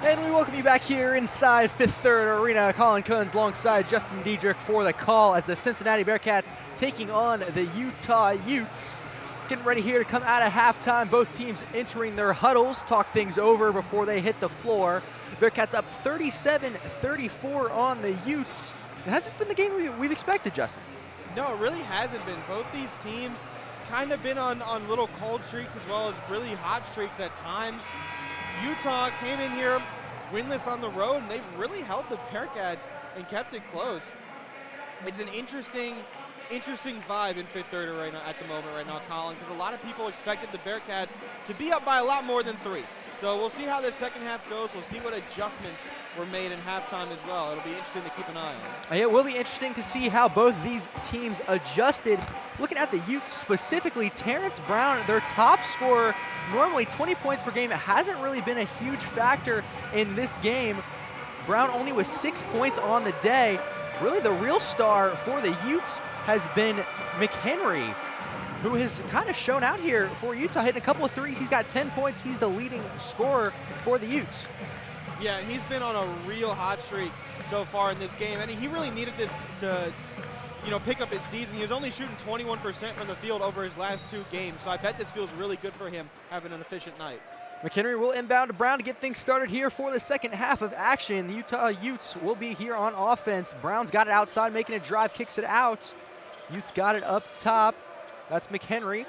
And we welcome you back here inside Fifth Third Arena. Colin Kunz alongside Justin Dedrick for the call as the Cincinnati Bearcats taking on the Utah Utes. Getting ready here to come out of halftime. Both teams entering their huddles, talk things over before they hit the floor. Bearcats up 37-34 on the Utes. And has this been the game we've expected, Justin? No, it really hasn't been. Both these teams kind of been on little cold streaks as well as really hot streaks at times. Utah came in here winless on the road, and they've really held the Bearcats and kept it close. It's an interesting vibe in Fifth Third at the moment right now, Colin, because a lot of people expected the Bearcats to be up by a lot more than 3. So we'll see how the second half goes. We'll see what adjustments were made in halftime as well. It'll be interesting to keep an eye on. It will be interesting to see how both these teams adjusted. Looking at the Utes specifically, Terrence Brown, their top scorer, normally 20 points per game, hasn't really been a huge factor in this game. Brown only with 6 points on the day. Really the real star for the Utes has been McHenry, who has kind of shown out here for Utah, hitting a couple of threes. He's got 10 points. He's the leading scorer for the Utes. Yeah, and he's been on a real hot streak so far in this game, and he really needed this to, pick up his season. He was only shooting 21% from the field over his last 2 games, so I bet this feels really good for him having an efficient night. McHenry will inbound to Brown to get things started here for the second half of action. The Utah Utes will be here on offense. Brown's got it outside, making a drive, kicks it out. Utes got it up top. That's McHenry.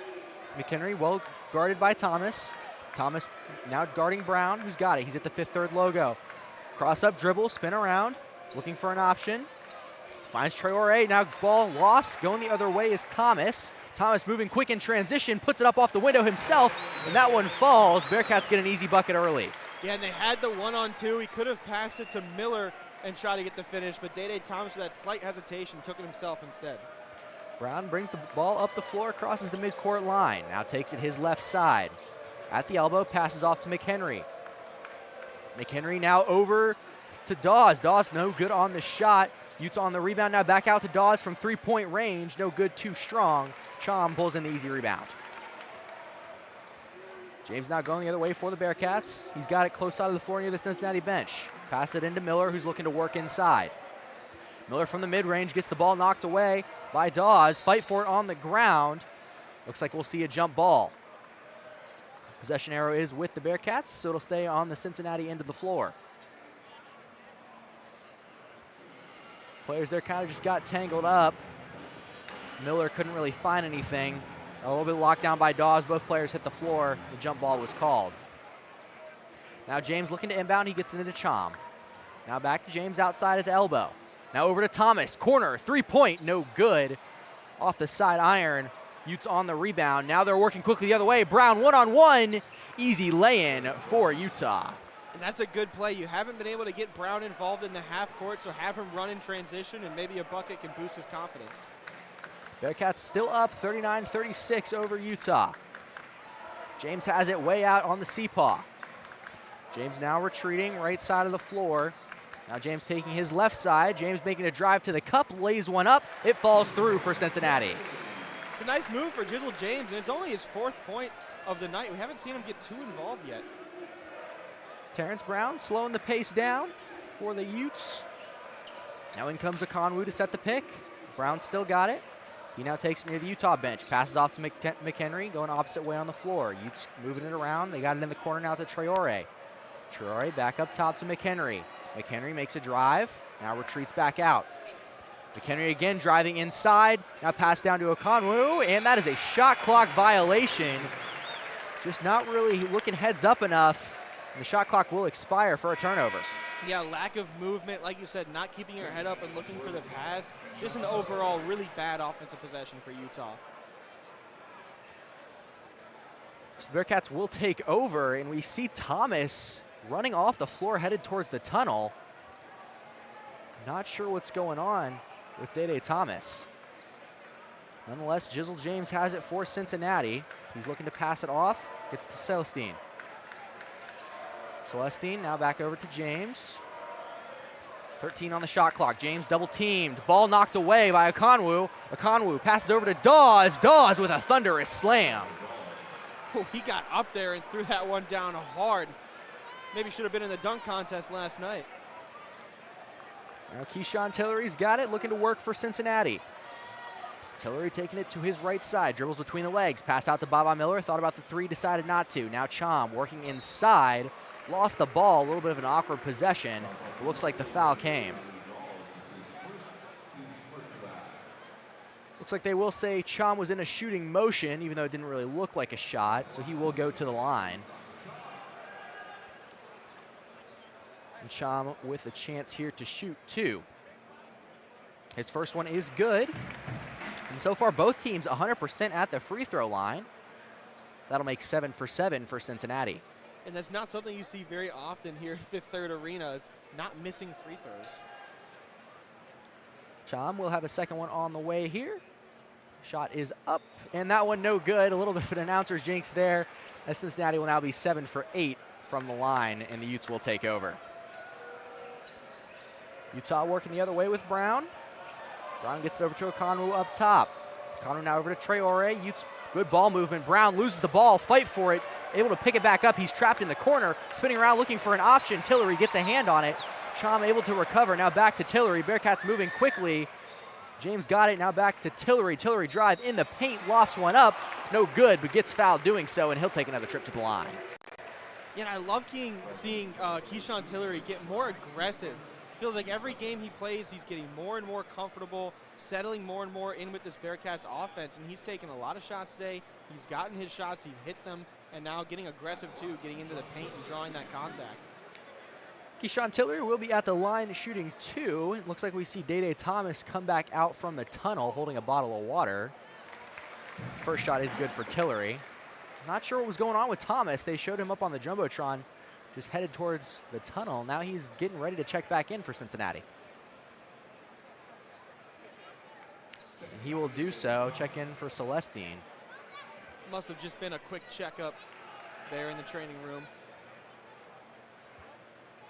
McHenry well guarded by Thomas. Thomas now guarding Brown, who's got it. He's at the Fifth Third logo. Cross up, dribble, spin around, looking for an option. Finds Traore, now ball lost. Going the other way is Thomas. Thomas moving quick in transition, puts it up off the window himself, and that one falls. Bearcats get an easy bucket early. Yeah, and they had the 1-on-2. He could have passed it to Miller and tried to get the finish, but Dedrick Thomas, with that slight hesitation, took it himself instead. Brown brings the ball up the floor, crosses the midcourt line. Now takes it his left side. At the elbow, passes off to McHenry. McHenry now over to Dawes. Dawes no good on the shot. Utah on the rebound, now back out to Dawes from 3-point range. No good, too strong. Chom pulls in the easy rebound. James now going the other way for the Bearcats. He's got it close side of the floor near the Cincinnati bench. Pass it into Miller, who's looking to work inside. Miller from the mid-range gets the ball knocked away by Dawes. Fight for it on the ground. Looks like we'll see a jump ball. Possession arrow is with the Bearcats, so it'll stay on the Cincinnati end of the floor. Players there kind of just got tangled up. Miller couldn't really find anything. A little bit locked down by Dawes. Both players hit the floor. The jump ball was called. Now James looking to inbound. He gets it into Chom. Now back to James outside at the elbow. Now over to Thomas. Corner, 3-point, no good. Off the side iron. Utes on the rebound. Now they're working quickly the other way. Brown one-on-one. Easy lay-in for Utah. And that's a good play. You haven't been able to get Brown involved in the half court, so have him run in transition, and maybe a bucket can boost his confidence. Bearcats still up 39-36 over Utah. James has it way out on the C-paw. James now retreating right side of the floor. Now James taking his left side. James making a drive to the cup, lays one up. It falls through for Cincinnati. It's a nice move for Jizzle James, and it's only his 4th point of the night. We haven't seen him get too involved yet. Terrence Brown slowing the pace down for the Utes. Now in comes Okonwu to set the pick. Brown still got it. He now takes it near the Utah bench. Passes off to McHenry, going opposite way on the floor. Utes moving it around. They got it in the corner now to Traore. Traore back up top to McHenry. McHenry makes a drive, now retreats back out. McHenry again driving inside. Now pass down to Okonwu, and that is a shot clock violation. Just not really looking heads up enough. The shot clock will expire for a turnover. Yeah, lack of movement, like you said, not keeping your head up and looking for the pass. Just an overall really bad offensive possession for Utah. So the Bearcats will take over, and we see Thomas running off the floor headed towards the tunnel. Not sure what's going on with Dedrick Thomas. Nonetheless, Jizzle James has it for Cincinnati. He's looking to pass it off, gets to Celestine. Celestine now back over to James. 13 on the shot clock. James double teamed. Ball knocked away by Okonwu. Okonwu passes over to Dawes. Dawes with a thunderous slam. Oh, he got up there and threw that one down hard. Maybe should have been in the dunk contest last night. Now Keyshawn Tillery's got it, looking to work for Cincinnati. Tillery taking it to his right side, dribbles between the legs, pass out to Baba Miller, thought about the three, decided not to. Now Chom working inside, lost the ball, a little bit of an awkward possession. It looks like the foul came. Looks like they will say Chom was in a shooting motion, even though it didn't really look like a shot, so he will go to the line. And Chom with a chance here to shoot two. His first one is good. And so far, both teams 100% at the free throw line. That'll make 7 for 7 for Cincinnati. And that's not something you see very often here at Fifth Third Arena, is not missing free throws. Chom will have a second one on the way here. Shot is up, and that one no good. A little bit of an announcer's jinx there, as Cincinnati will now be 7 for 8 from the line, and the Utes will take over. Utah working the other way with Brown. Brown gets it over to Okonwu up top. Okonwu now over to Traore. Utes, good ball movement. Brown loses the ball, fight for it, able to pick it back up. He's trapped in the corner, spinning around looking for an option. Tillery gets a hand on it. Chom able to recover, now back to Tillery. Bearcats moving quickly. James got it, now back to Tillery. Tillery drive in the paint, lofts one up. No good, but gets fouled doing so, and he'll take another trip to the line. Yeah, and I love seeing Keyshawn Tillery get more aggressive. Feels like every game he plays, he's getting more and more comfortable, settling more and more in with this Bearcats offense, and he's taken a lot of shots today. He's gotten his shots, he's hit them, and now getting aggressive too, getting into the paint and drawing that contact. Keyshawn Tillery will be at the line shooting two. It looks like we see Dede Thomas come back out from the tunnel holding a bottle of water. First shot is good for Tillery. Not sure what was going on with Thomas. They showed him up on the Jumbotron, just headed towards the tunnel. Now he's getting ready to check back in for Cincinnati. And he will do so, check in for Celestine. Must have just been a quick checkup there in the training room.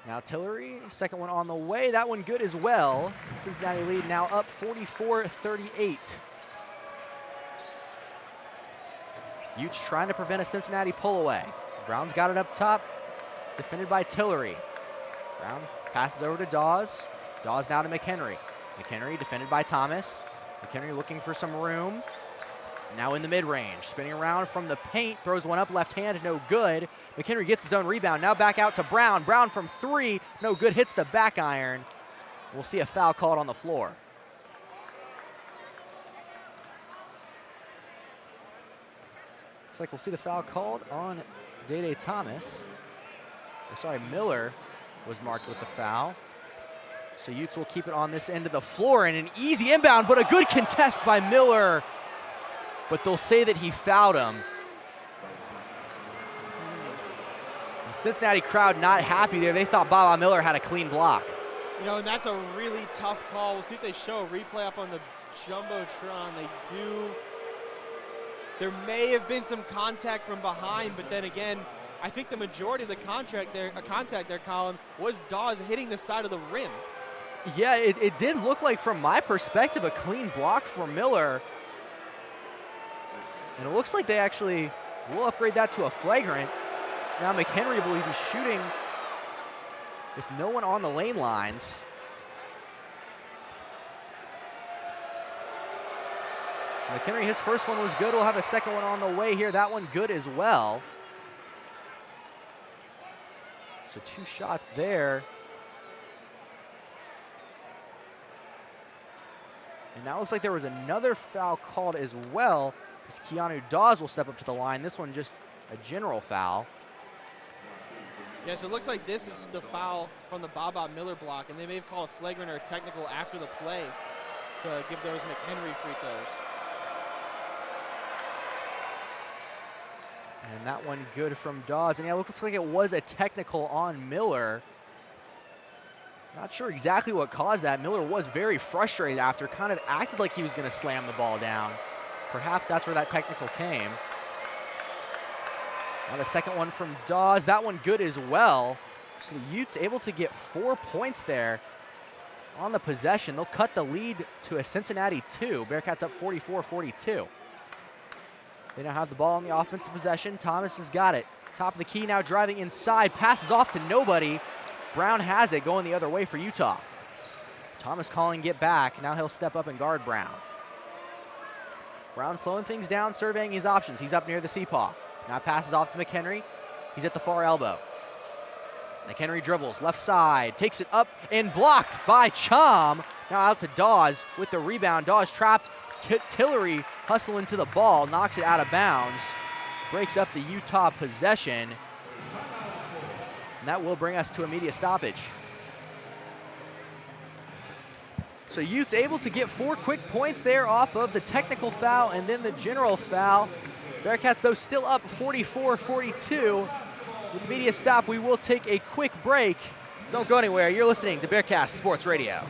Now Tillery, second one on the way. That one good as well. Cincinnati lead now up 44-38. Utes trying to prevent a Cincinnati pull away. Brown's got it up top, defended by Tillery. Brown passes over to Dawes. Dawes now to McHenry. McHenry defended by Thomas. McHenry looking for some room. Now in the mid-range, spinning around from the paint, throws one up left hand, no good. McHenry gets his own rebound, now back out to Brown. Brown from three, no good, hits the back iron. We'll see a foul called on the floor. Looks like we'll see the foul called on Dede Thomas. Sorry, Miller was marked with the foul. So Utes will keep it on this end of the floor, and an easy inbound, but a good contest by Miller. But they'll say that he fouled him. And Cincinnati crowd not happy there. They thought Baba Miller had a clean block. You know, and that's a really tough call. We'll see if they show a replay up on the Jumbotron. They do. There may have been some contact from behind, but then again, I think the majority of the contact there, Colin, was Dawes hitting the side of the rim. Yeah, it did look like, from my perspective, a clean block for Miller. And it looks like they actually will upgrade that to a flagrant. So now McHenry will be shooting with no one on the lane lines. So McHenry, his first one was good. We'll have a second one on the way here. That one good as well. So two shots there. And now it looks like there was another foul called as well, because Keanu Dawes will step up to the line. This one just a general foul. Yeah, so it looks like this is the foul from the Baba Miller block, and they may have called a flagrant or a technical after the play to give those McHenry free throws. And that one good from Dawes. And yeah, it looks like it was a technical on Miller. Not sure exactly what caused that. Miller was very frustrated after, kind of acted like he was going to slam the ball down. Perhaps that's where that technical came. Now the second one from Dawes, that one good as well. So the Utes able to get 4 points there on the possession. They'll cut the lead to a Cincinnati 2. Bearcats up 44-42. They now have the ball in the offensive possession. Thomas has got it. Top of the key now driving inside. Passes off to nobody. Brown has it going the other way for Utah. Thomas calling get back. Now he'll step up and guard Brown. Brown slowing things down, surveying his options. He's up near the C-paw. Now passes off to McHenry. He's at the far elbow. McHenry dribbles, left side, takes it up and blocked by Chom. Now out to Dawes with the rebound. Dawes trapped. Tillery hustling to the ball, knocks it out of bounds. Breaks up the Utah possession. And that will bring us to immediate stoppage. So Utes able to get 4 quick points there off of the technical foul and then the general foul. Bearcats, though, still up 44-42. With the media stop, we will take a quick break. Don't go anywhere. You're listening to Bearcats Sports Radio.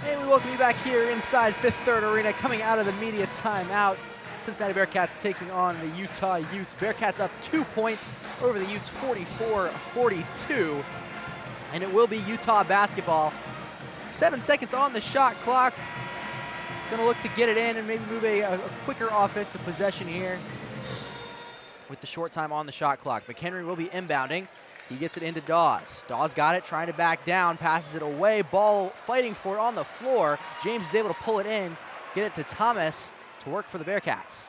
And we welcome you back here inside Fifth Third Arena, coming out of the media timeout. Cincinnati Bearcats taking on the Utah Utes. Bearcats up 2 points over the Utes, 44-42. And it will be Utah basketball. 7 seconds on the shot clock. Gonna look to get it in and maybe move a quicker offensive possession here with the short time on the shot clock. McHenry will be inbounding. He gets it into Dawes. Dawes got it, trying to back down, passes it away. Ball fighting for it on the floor. James is able to pull it in, get it to Thomas to work for the Bearcats.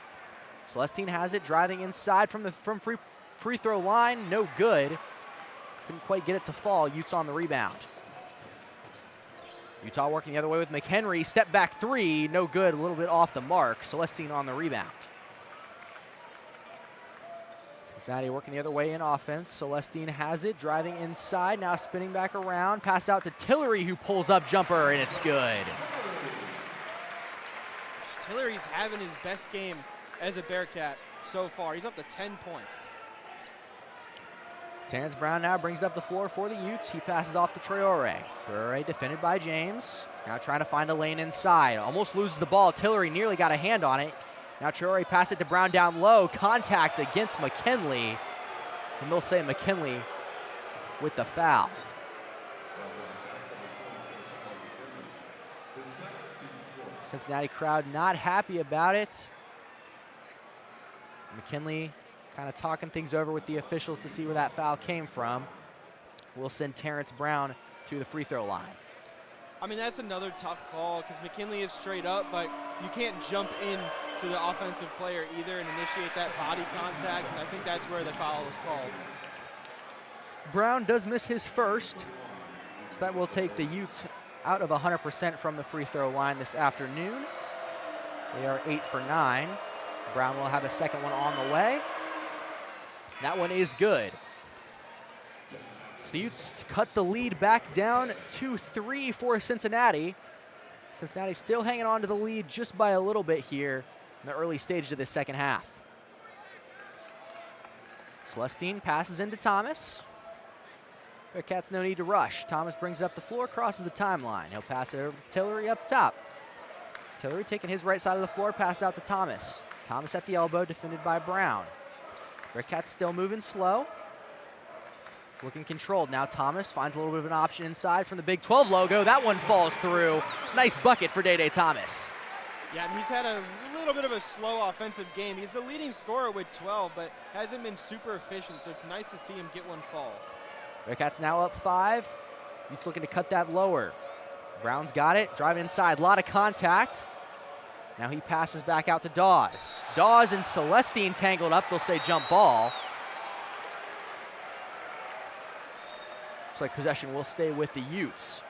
Celestine has it, driving inside from free throw line, no good. Couldn't quite get it to fall. Utes on the rebound. Utah working the other way with McHenry. Step back three, no good, a little bit off the mark. Celestine on the rebound. Cincinnati working the other way in offense. Celestine has it, driving inside, now spinning back around. Pass out to Tillery, who pulls up jumper, and it's good. Tillery's having his best game as a Bearcat so far. He's up to 10 points. Terrence Brown now brings up the floor for the Utes. He passes off to Traore. Traore defended by James. Now trying to find a lane inside. Almost loses the ball. Tillery nearly got a hand on it. Now Traore pass it to Brown down low. Contact against McKinley. And they'll say McKinley with the foul. Cincinnati crowd not happy about it. McKinley kind of talking things over with the officials to see where that foul came from. We'll send Terrence Brown to the free throw line. I mean, that's another tough call because McKinley is straight up, but you can't jump in to the offensive player either and initiate that body contact, and I think that's where the foul was called. Brown does miss his first, so that will take the Utes out of 100% from the free throw line this afternoon. They are 8 for 9. Brown will have a second one on the way. That one is good. So the Utes cut the lead back down to 3 for Cincinnati. Cincinnati still hanging on to the lead just by a little bit here in the early stages of the second half. Celestine passes into Thomas. Bearcats no need to rush. Thomas brings it up the floor, crosses the timeline. He'll pass it over to Tillery up top. Tillery taking his right side of the floor, pass out to Thomas. Thomas at the elbow, defended by Brown. Bearcats still moving slow. Looking controlled. Now Thomas finds a little bit of an option inside from the Big 12 logo. That one falls through. Nice bucket for Dede Thomas. Yeah, and he's had a little bit of a slow offensive game. He's the leading scorer with 12, but hasn't been super efficient, so it's nice to see him get one fall. Bearcats now up 5. Utes looking to cut that lower. Brown's got it, driving inside, a lot of contact. Now he passes back out to Dawes. Dawes and Celestine tangled up, they'll say jump ball. Looks like possession will stay with the Utes.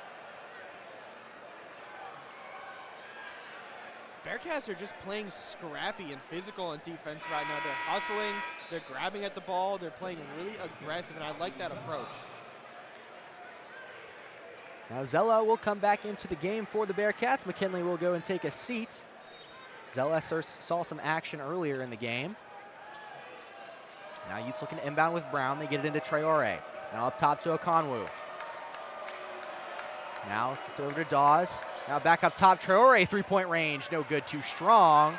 Bearcats are just playing scrappy and physical on defense right now. They're hustling, they're grabbing at the ball, they're playing really aggressive, and I like that approach. Now Zella will come back into the game for the Bearcats. McKinley will go and take a seat. Zella saw some action earlier in the game. Now Utes looking to inbound with Brown. They get it into Traore. Now up top to Okonwu. Now it's over to Dawes. Now back up top, Traore, three-point range. No good, too strong.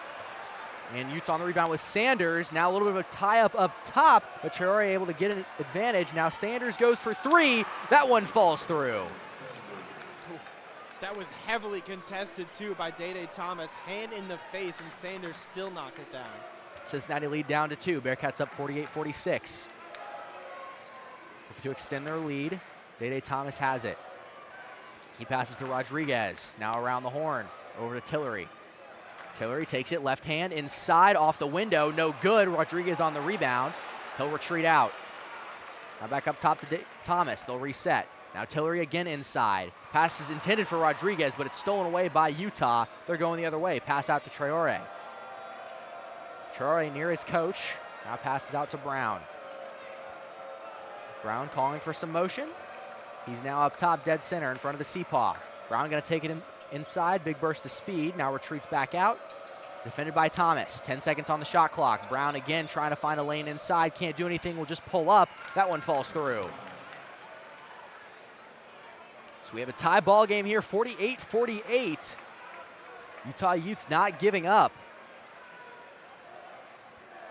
And Utes on the rebound with Sanders. Now a little bit of a tie-up up top, but Traore able to get an advantage. Now Sanders goes for 3. That one falls through. That was heavily contested, too, by Dede Thomas. Hand in the face, and Sanders still knocked it down. Cincinnati lead down to 2. Bearcats up 48-46. Looking to extend their lead. Dede Thomas has it. He passes to Rodriguez. Now around the horn. Over to Tillery. Tillery takes it left hand inside off the window. No good. Rodriguez on the rebound. He'll retreat out. Now back up top to Thomas. They'll reset. Now Tillery again inside. Pass is intended for Rodriguez, but it's stolen away by Utah. They're going the other way. Pass out to Traore. Traore near his coach. Now passes out to Brown. Brown calling for some motion. He's now up top, dead center in front of the Seapaw. Brown going to take it inside. Big burst of speed. Now retreats back out. Defended by Thomas. 10 seconds on the shot clock. Brown again trying to find a lane inside. Can't do anything. Will just pull up. That one falls through. So we have a tie ball game here, 48-48. Utah Utes not giving up.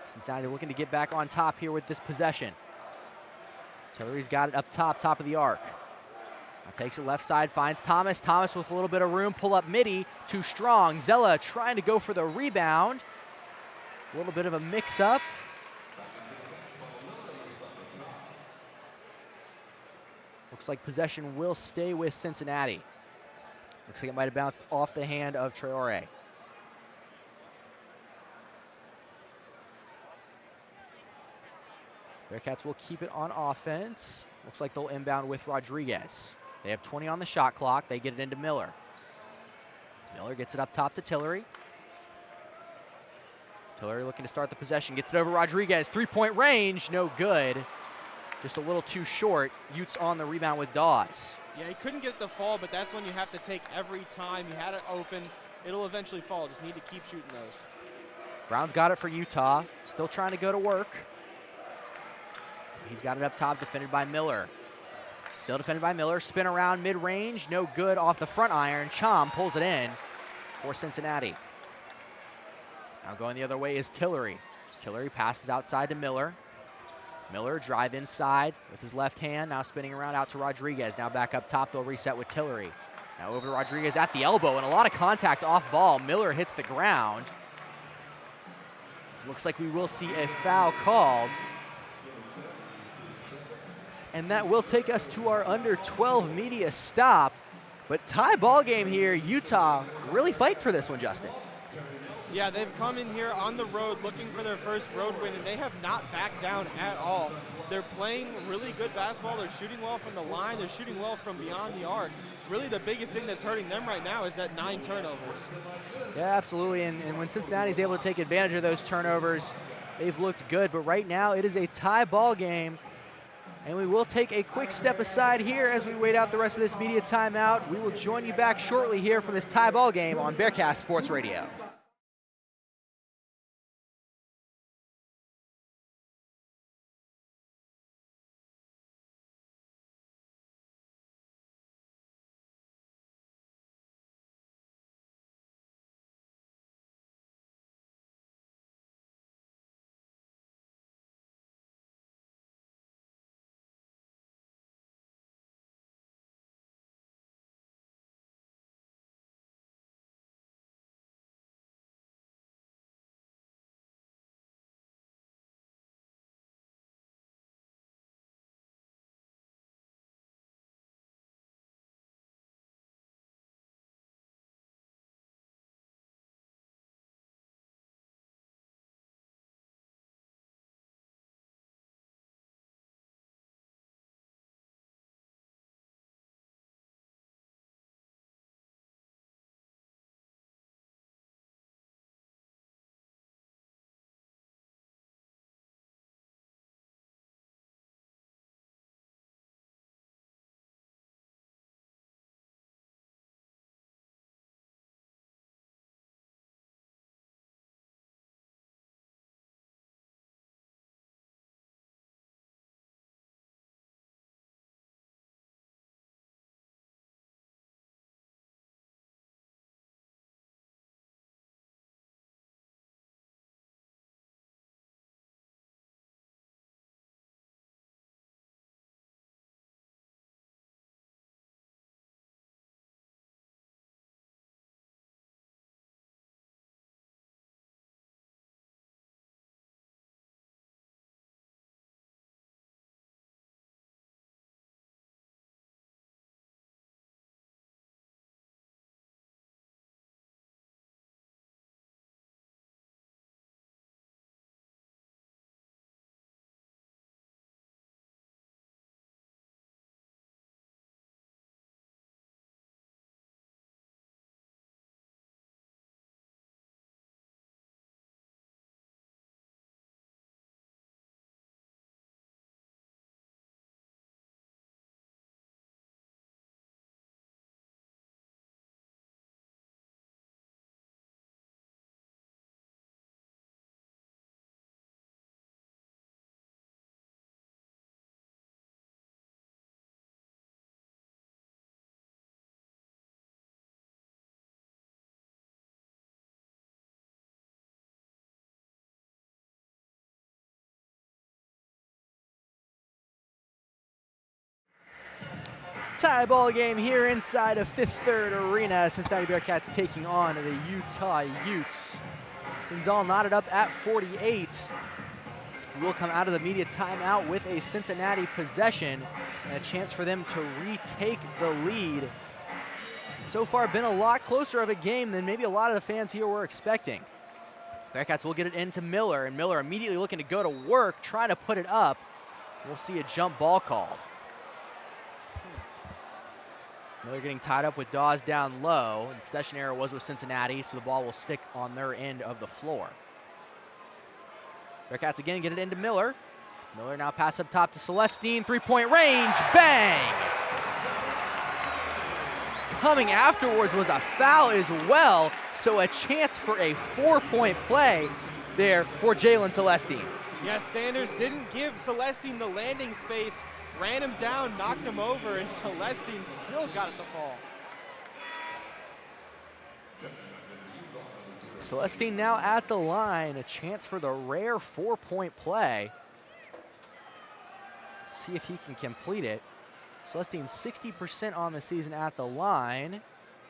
Cincinnati looking to get back on top here with this possession. Tillery's got it up top, top of the arc. Now takes it left side, finds Thomas. Thomas with a little bit of room, pull up midi, too strong. Zella trying to go for the rebound. A little bit of a mix-up. Looks like possession will stay with Cincinnati. Looks like it might have bounced off the hand of Traore. Bearcats will keep it on offense. Looks like they'll inbound with Rodriguez. They have 20 on the shot clock. They get it into Miller. Miller gets it up top to Tillery. Tillery looking to start the possession. Gets it over Rodriguez. Three-point range. No good. Just a little too short. Utes on the rebound with Dawes. Yeah, he couldn't get the fall, but that's when you have to take every time. You had it open. It'll eventually fall. Just need to keep shooting those. Brown's got it for Utah. Still trying to go to work. He's got it up top, defended by Miller. Still defended by Miller. Spin around mid-range. No good off the front iron. Chom pulls it in for Cincinnati. Now going the other way is Tillery. Tillery passes outside to Miller. Miller drive inside with his left hand. Now spinning around out to Rodriguez. Now back up top. They'll reset with Tillery. Now over to Rodriguez at the elbow, and a lot of contact off ball. Miller hits the ground. Looks like we will see a foul called. And that will take us to our under 12 media stop. But tie ball game here. Utah really fight for this one, Justin. Yeah, they've come in here on the road looking for their first road win, and they have not backed down at all. They're playing really good basketball. They're shooting well from the line. They're shooting well from beyond the arc. Really the biggest thing that's hurting them right now is that 9 turnovers. Yeah, absolutely, and when Cincinnati's able to take advantage of those turnovers, they've looked good. But right now it is a tie ball game, and we will take a quick step aside here as we wait out the rest of this media timeout. We will join you back shortly here from this tie ball game on Bearcast Sports Radio. Tie ball game here inside of Fifth Third Arena. Cincinnati Bearcats taking on the Utah Utes. Things all knotted up at 48. We will come out of the media timeout with a Cincinnati possession and a chance for them to retake the lead. So far been a lot closer of a game than maybe a lot of the fans here were expecting. Bearcats will get it into Miller, and Miller immediately looking to go to work, trying to put it up. We'll see a jump ball called. Miller getting tied up with Dawes down low. The possession error was with Cincinnati, so the ball will stick on their end of the floor. Bearcats again get it into Miller. Miller now pass up top to Celestine, three-point range, bang! Coming afterwards was a foul as well, so a chance for a 4-point play there for Jalen Celestine. Yes, Sanders didn't give Celestine the landing space ran him down, knocked him over, and Celestine still got it to fall. Celestine now at the line, a chance for the rare 4-point play. See if he can complete it. Celestine 60% on the season at the line,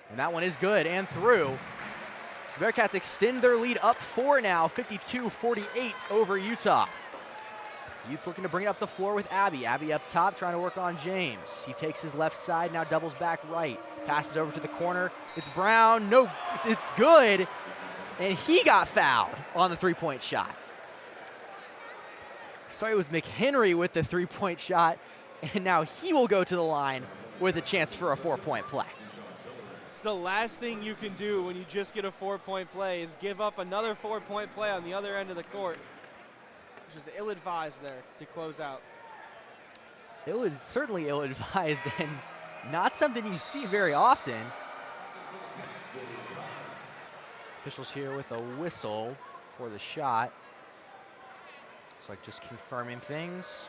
and that one is good and through. So Bearcats extend their lead up 4 now, 52-48 over Utah. Utes looking to bring it up the floor with Abby. Abby up top trying to work on James. He takes his left side, now doubles back right. Passes over to the corner. It's Brown. No, it's good. And he got fouled on the 3-point shot. Sorry, it was McHenry with the 3-point shot. And now he will go to the line with a chance for a 4-point play. It's the last thing you can do when you just get a 4-point play is give up another 4-point play on the other end of the court. Just ill-advised there to close out. Certainly ill-advised and not something you see very often. Officials here with a whistle for the shot. Looks like just confirming things.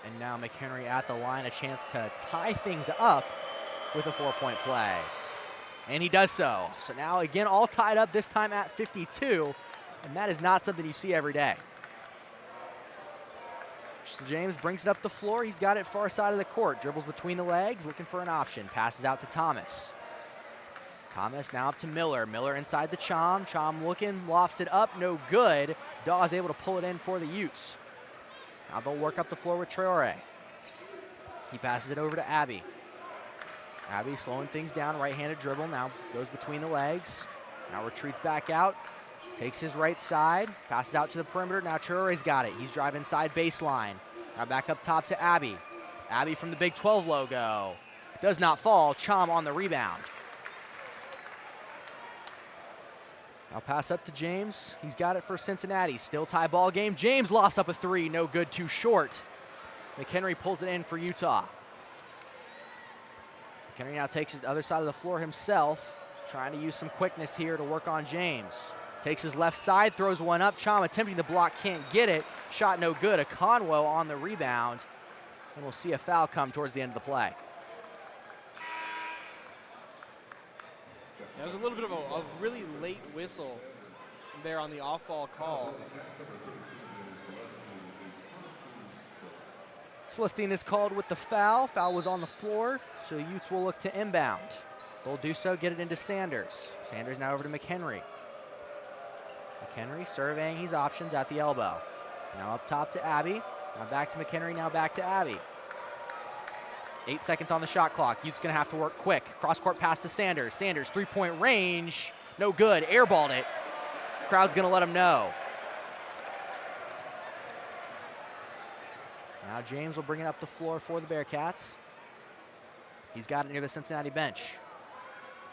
And now McHenry at the line, a chance to tie things up with a 4-point play. And he does so. So now again, all tied up, this time at 52. And that is not something you see every day. So James brings it up the floor. He's got it far side of the court. Dribbles between the legs, looking for an option. Passes out to Thomas. Thomas now up to Miller. Miller inside the Chom. Chom looking, lofts it up, no good. Dawes able to pull it in for the Utes. Now they'll work up the floor with Traore. He passes it over to Abby. Abby slowing things down, right-handed dribble. Now goes between the legs. Now retreats back out. Takes his right side, passes out to the perimeter. Now Traore's got it. He's driving side baseline. Now back up top to Abby. Abby from the Big 12 logo. Does not fall. Chom on the rebound. Now pass up to James. He's got it for Cincinnati. Still tie ball game. James lofts up a 3. No good, too short. McHenry pulls it in for Utah. McHenry now takes it to the other side of the floor himself. Trying to use some quickness here to work on James. Takes his left side, throws one up. Chom attempting the block, can't get it. Shot no good. A Conwo on the rebound. And we'll see a foul come towards the end of the play. That was a little bit of a really late whistle there on the off-ball call. Celestine is called with the foul. Foul was on the floor, so Utes will look to inbound. They'll do so, get it into Sanders. Sanders now over to McHenry. McHenry surveying his options at the elbow. Now up top to Abby. Now back to McHenry, now back to Abby. 8 seconds on the shot clock. Utes gonna have to work quick. Cross-court pass to Sanders. Sanders, 3-point range. No good, airballed it. Crowd's gonna let him know. Now James will bring it up the floor for the Bearcats. He's got it near the Cincinnati bench.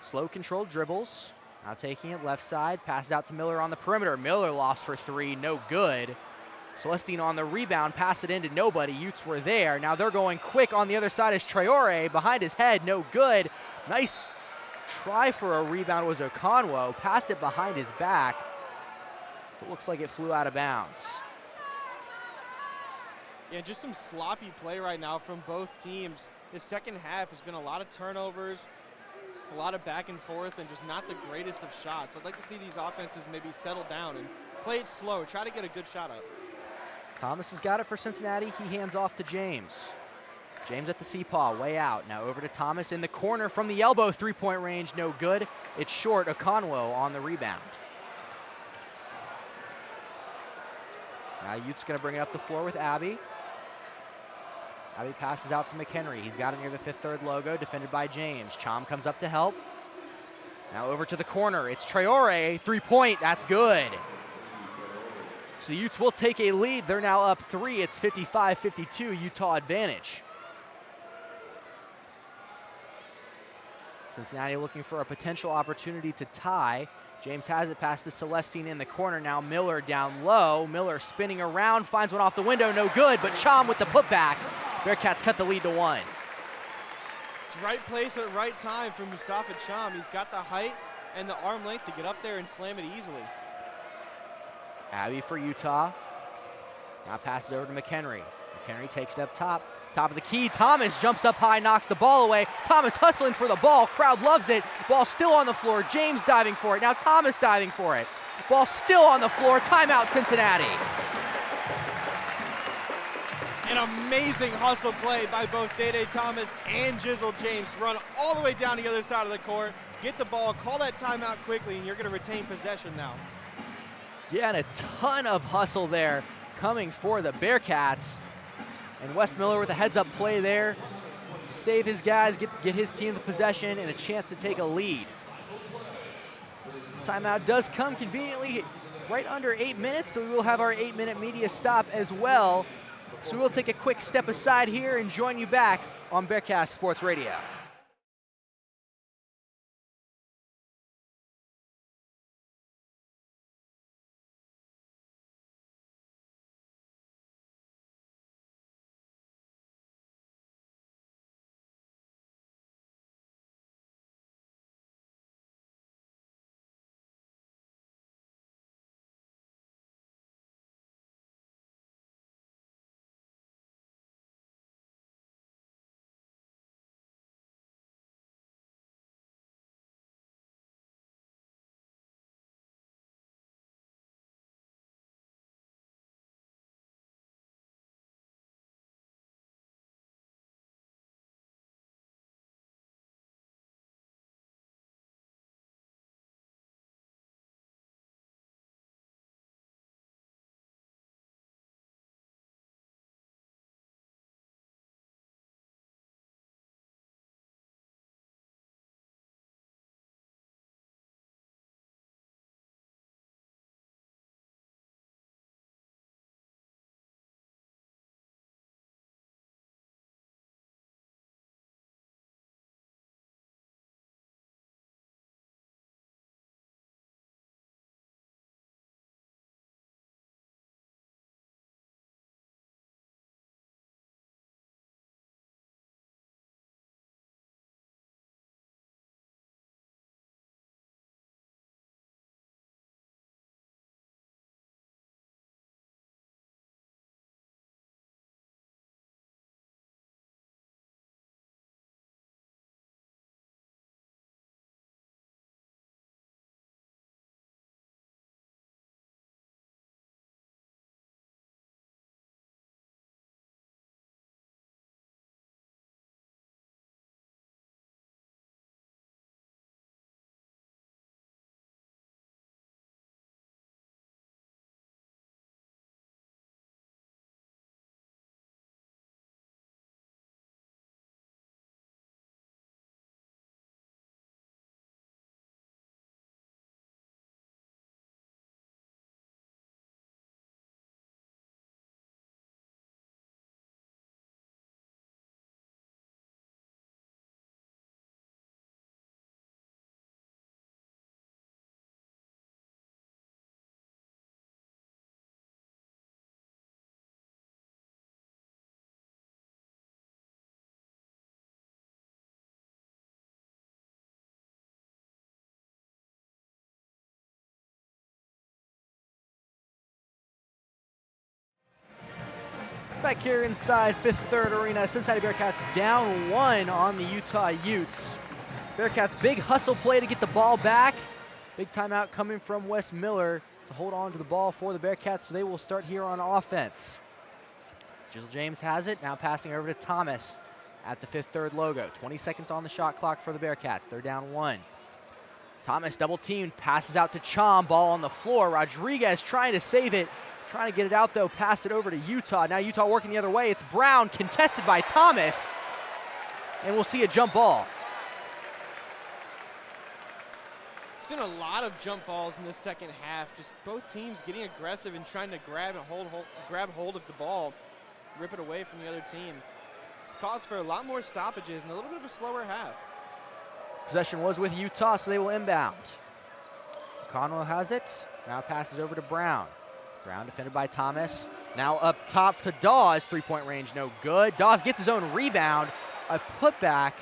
Slow controlled dribbles. Now taking it left side, passes out to Miller on the perimeter. Miller lofts for 3, no good. Celestine on the rebound, pass it into nobody. Utes were there. Now they're going quick on the other side is Traore. Behind his head, no good. Nice try for a rebound was Okonwo. Passed it behind his back. It looks like it flew out of bounds. Yeah, just some sloppy play right now from both teams. The second half has been a lot of turnovers, a lot of back and forth, and just not the greatest of shots. I'd like to see these offenses maybe settle down and play it slow. Try to get a good shot up. Thomas has got it for Cincinnati. He hands off to James. James at the C-paw, way out. Now over to Thomas in the corner from the elbow. 3-point range, no good. It's short. Okonwo on the rebound. Now Utes going to bring it up the floor with Abby. Abby passes out to McHenry. He's got it near the 5th-3rd logo, defended by James. Chom comes up to help. Now over to the corner. It's Traore, 3-point. That's good. So Utes will take a lead. They're now up 3. It's 55-52, Utah advantage. Cincinnati looking for a potential opportunity to tie. James has it past the Celestine in the corner. Now Miller down low. Miller spinning around, finds one off the window, no good, but Chom with the putback. Bearcats cut the lead to 1. It's right place at the right time for Mustafa Chom. He's got the height and the arm length to get up there and slam it easily. Abby for Utah. Now passes over to McHenry. McHenry takes it up top. Top of the key, Thomas jumps up high, knocks the ball away. Thomas hustling for the ball, crowd loves it. Ball still on the floor, James diving for it. Now Thomas diving for it. Ball still on the floor, timeout Cincinnati. An amazing hustle play by both Dede Thomas and Jizzle James. Run all the way down the other side of the court, get the ball, call that timeout quickly, and you're gonna retain possession now. Yeah, and a ton of hustle there coming for the Bearcats. And Wes Miller with a heads-up play there to save his guys, get his team the possession and a chance to take a lead. Timeout does come conveniently right under 8 minutes, so we will have our 8-minute media stop as well. So we'll take a quick step aside here and join you back on Bearcats Sports Radio. Back here inside Fifth Third Arena, Cincinnati Bearcats down 1 on the Utah Utes. Bearcats big hustle play to get the ball back. Big timeout coming from Wes Miller to hold on to the ball for the Bearcats, so they will start here on offense. Jizzle James has it, now passing over to Thomas at the Fifth Third logo. 20 seconds on the shot clock for the Bearcats. They're down 1. Thomas double teamed, passes out to Chom, ball on the floor. Rodriguez trying to save it. Trying to get it out though, pass it over to Utah. Now Utah working the other way. It's Brown, contested by Thomas. And we'll see a jump ball. There's been a lot of jump balls in the second half. Just both teams getting aggressive and trying to grab hold of the ball, rip it away from the other team. It's caused for a lot more stoppages and a little bit of a slower half. Possession was with Utah, so they will inbound. Conwell has it, now passes over to Brown. Brown defended by Thomas. Now up top to Dawes. 3-point range, no good. Dawes gets his own rebound. A putback,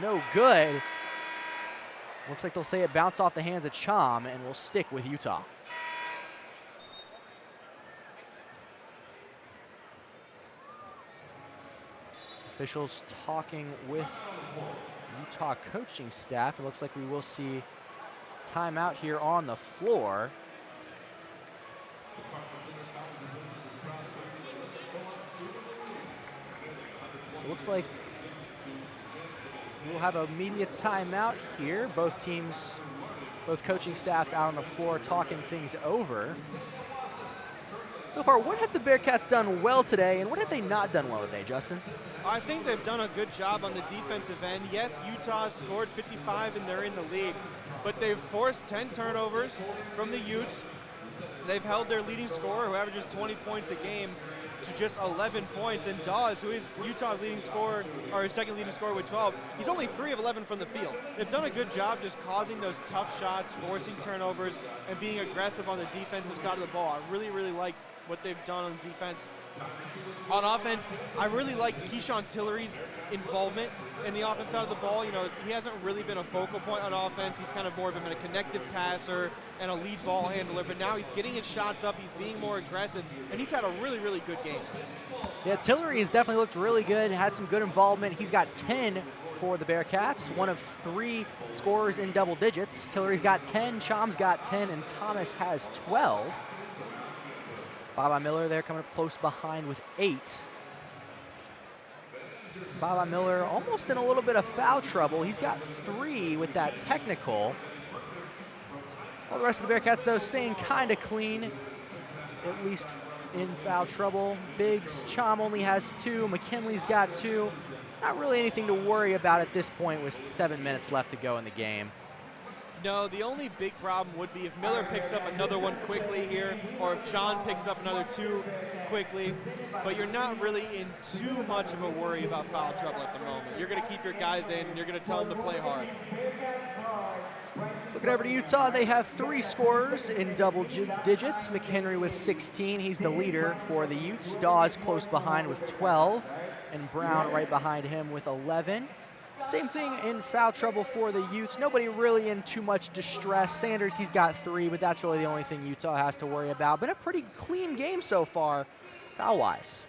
no good. Looks like they'll say it bounced off the hands of Chom and will stick with Utah. Officials talking with Utah coaching staff. It looks like we will see timeout here on the floor. So it looks like we'll have an immediate timeout here. Both teams, both coaching staffs out on the floor talking things over. So far, what have the Bearcats done well today, and what have they not done well today, Justin? I think they've done a good job on the defensive end. Yes, Utah scored 55 and they're in the lead, but they've forced 10 turnovers from the Utes. They've held their leading scorer, who averages 20 points a game, to just 11 points. And Dawes, who is Utah's leading scorer, or his second leading scorer with 12, he's only 3 of 11 from the field. They've done a good job just causing those tough shots, forcing turnovers, and being aggressive on the defensive side of the ball. I really, really like what they've done on defense. On offense, I really like Keyshawn Tillery's involvement in the offense side of the ball. You know, he hasn't really been a focal point on offense. He's kind of more of a connective passer and a lead ball handler, but now he's getting his shots up, he's being more aggressive, and he's had a really, really good game. Yeah, Tillery has definitely looked really good, had some good involvement. He's got 10 for the Bearcats, one of 3 scorers in double digits. Tillery's got 10, Chom's got 10, and Thomas has 12. Baba Miller there coming up close behind with 8. Baba Miller almost in a little bit of foul trouble. He's got 3 with that technical. All the rest of the Bearcats, though, staying kind of clean, at least in foul trouble. Biggs, Chom only has 2. McKinley's got 2. Not really anything to worry about at this point with 7 minutes left to go in the game. No, the only big problem would be if Miller picks up another one quickly here, or if John picks up another 2 quickly, but you're not really in too much of a worry about foul trouble at the moment. You're going to keep your guys in, and you're going to tell them to play hard. Looking over to Utah, they have 3 scorers in double digits. McHenry with 16, he's the leader for the Utes. Dawes close behind with 12, and Brown right behind him with 11. Same thing in foul trouble for the Utes. Nobody really in too much distress. Sanders, he's got 3, but that's really the only thing Utah has to worry about. Been a pretty clean game so far, foul-wise.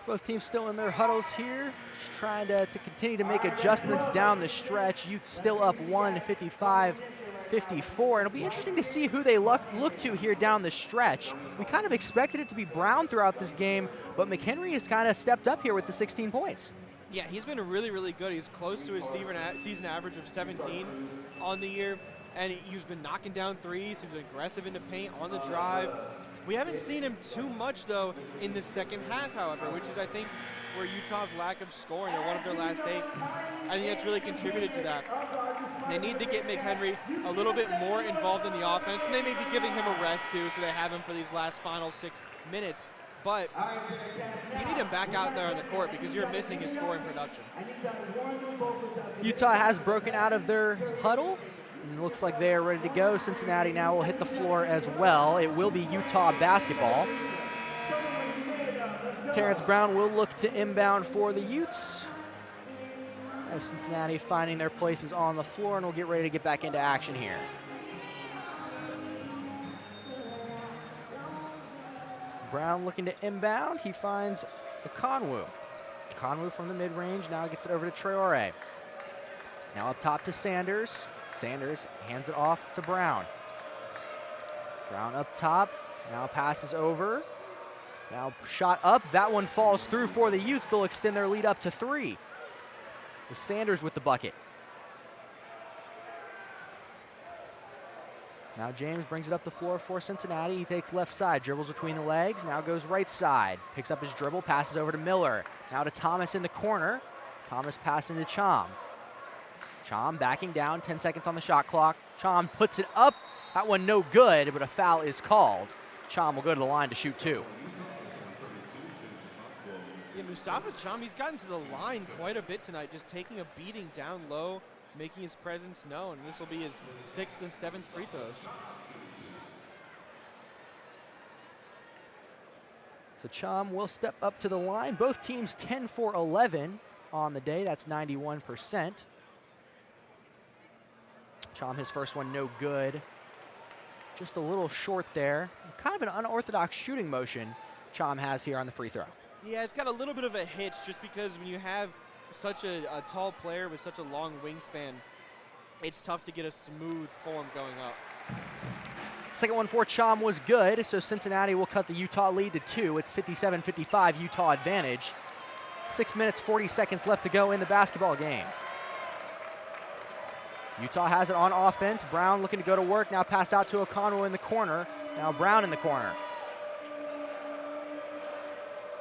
Both teams still in their huddles here, just trying to continue to make adjustments down the stretch. Utes still up 55-54, and it'll be interesting to see who they look to here down the stretch. We kind of expected it to be Brown throughout this game, but McHenry has kind of stepped up here with the 16 points. Yeah, he's been really, really good. He's close to his season average of 17 on the year, and he's been knocking down threes. He's been aggressive in the paint on the drive. We haven't seen him too much, though, in the second half, however, which is, I think, where Utah's lack of scoring. They're one of their last 8. I think that's really contributed to that. They need to get McHenry a little bit more involved in the offense, and they may be giving him a rest, too, so they have him for these last final 6 minutes. But you need him back out there on the court because you're missing his scoring production. Utah has broken out of their huddle. It looks like they are ready to go. Cincinnati now will hit the floor as well. It will be Utah basketball. Terrence Brown will look to inbound for the Utes, as Cincinnati finding their places on the floor, and we'll get ready to get back into action here. Brown looking to inbound. He finds Okonwu. Okonwu from the mid-range now gets it over to Traore. Now up top to Sanders. Sanders hands it off to Brown. Brown up top, now passes over. Now shot up, that one falls through for the Utes. They'll extend their lead up to 3. With Sanders with the bucket. Now James brings it up the floor for Cincinnati. He takes left side, dribbles between the legs, now goes right side. Picks up his dribble, passes over to Miller. Now to Thomas in the corner. Thomas passing to Chom. Chom backing down, 10 seconds on the shot clock. Chom puts it up. That one no good, but a foul is called. Chom will go to the line to shoot 2. See, Mustafa Chom, he's gotten to the line quite a bit tonight, just taking a beating down low, making his presence known. This will be his 6th and 7th free throws. So Chom will step up to the line. Both teams 10 for 11 on the day. That's 91%. Chom, his first one, no good. just a little short there. Kind of an unorthodox shooting motion Chom has here on the free throw. Yeah, it's got a little bit of a hitch just because when you have such a tall player with such a long wingspan, it's tough to get a smooth form going up. Second one for Chom was good, so Cincinnati will cut the Utah lead to 2. It's 57-55 Utah advantage. 6 minutes, 40 seconds left to go in the basketball game. Utah has it on offense. Brown looking to go to work. Now pass out to O'Connell in the corner. Now Brown in the corner.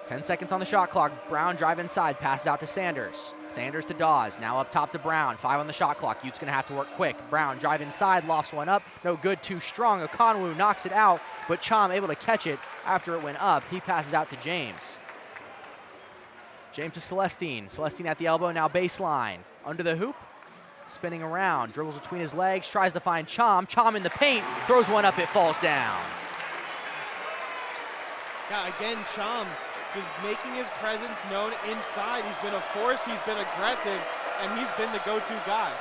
10 seconds on the shot clock. Brown drive inside, passes out to Sanders. Sanders to Dawes, now up top to Brown. 5 on the shot clock. Utes gonna have to work quick. Brown drive inside, lofts one up. No good, too strong. O'Connell knocks it out, but Chom able to catch it after it went up. He passes out to James. James to Celestine. Celestine at the elbow, now baseline. Under the hoop, spinning around, dribbles between his legs, tries to find Chom. Chom in the paint, throws one up, it falls down. Yeah, again, Chom just making his presence known inside. He's been a force, he's been aggressive, and he's been the go-to guy.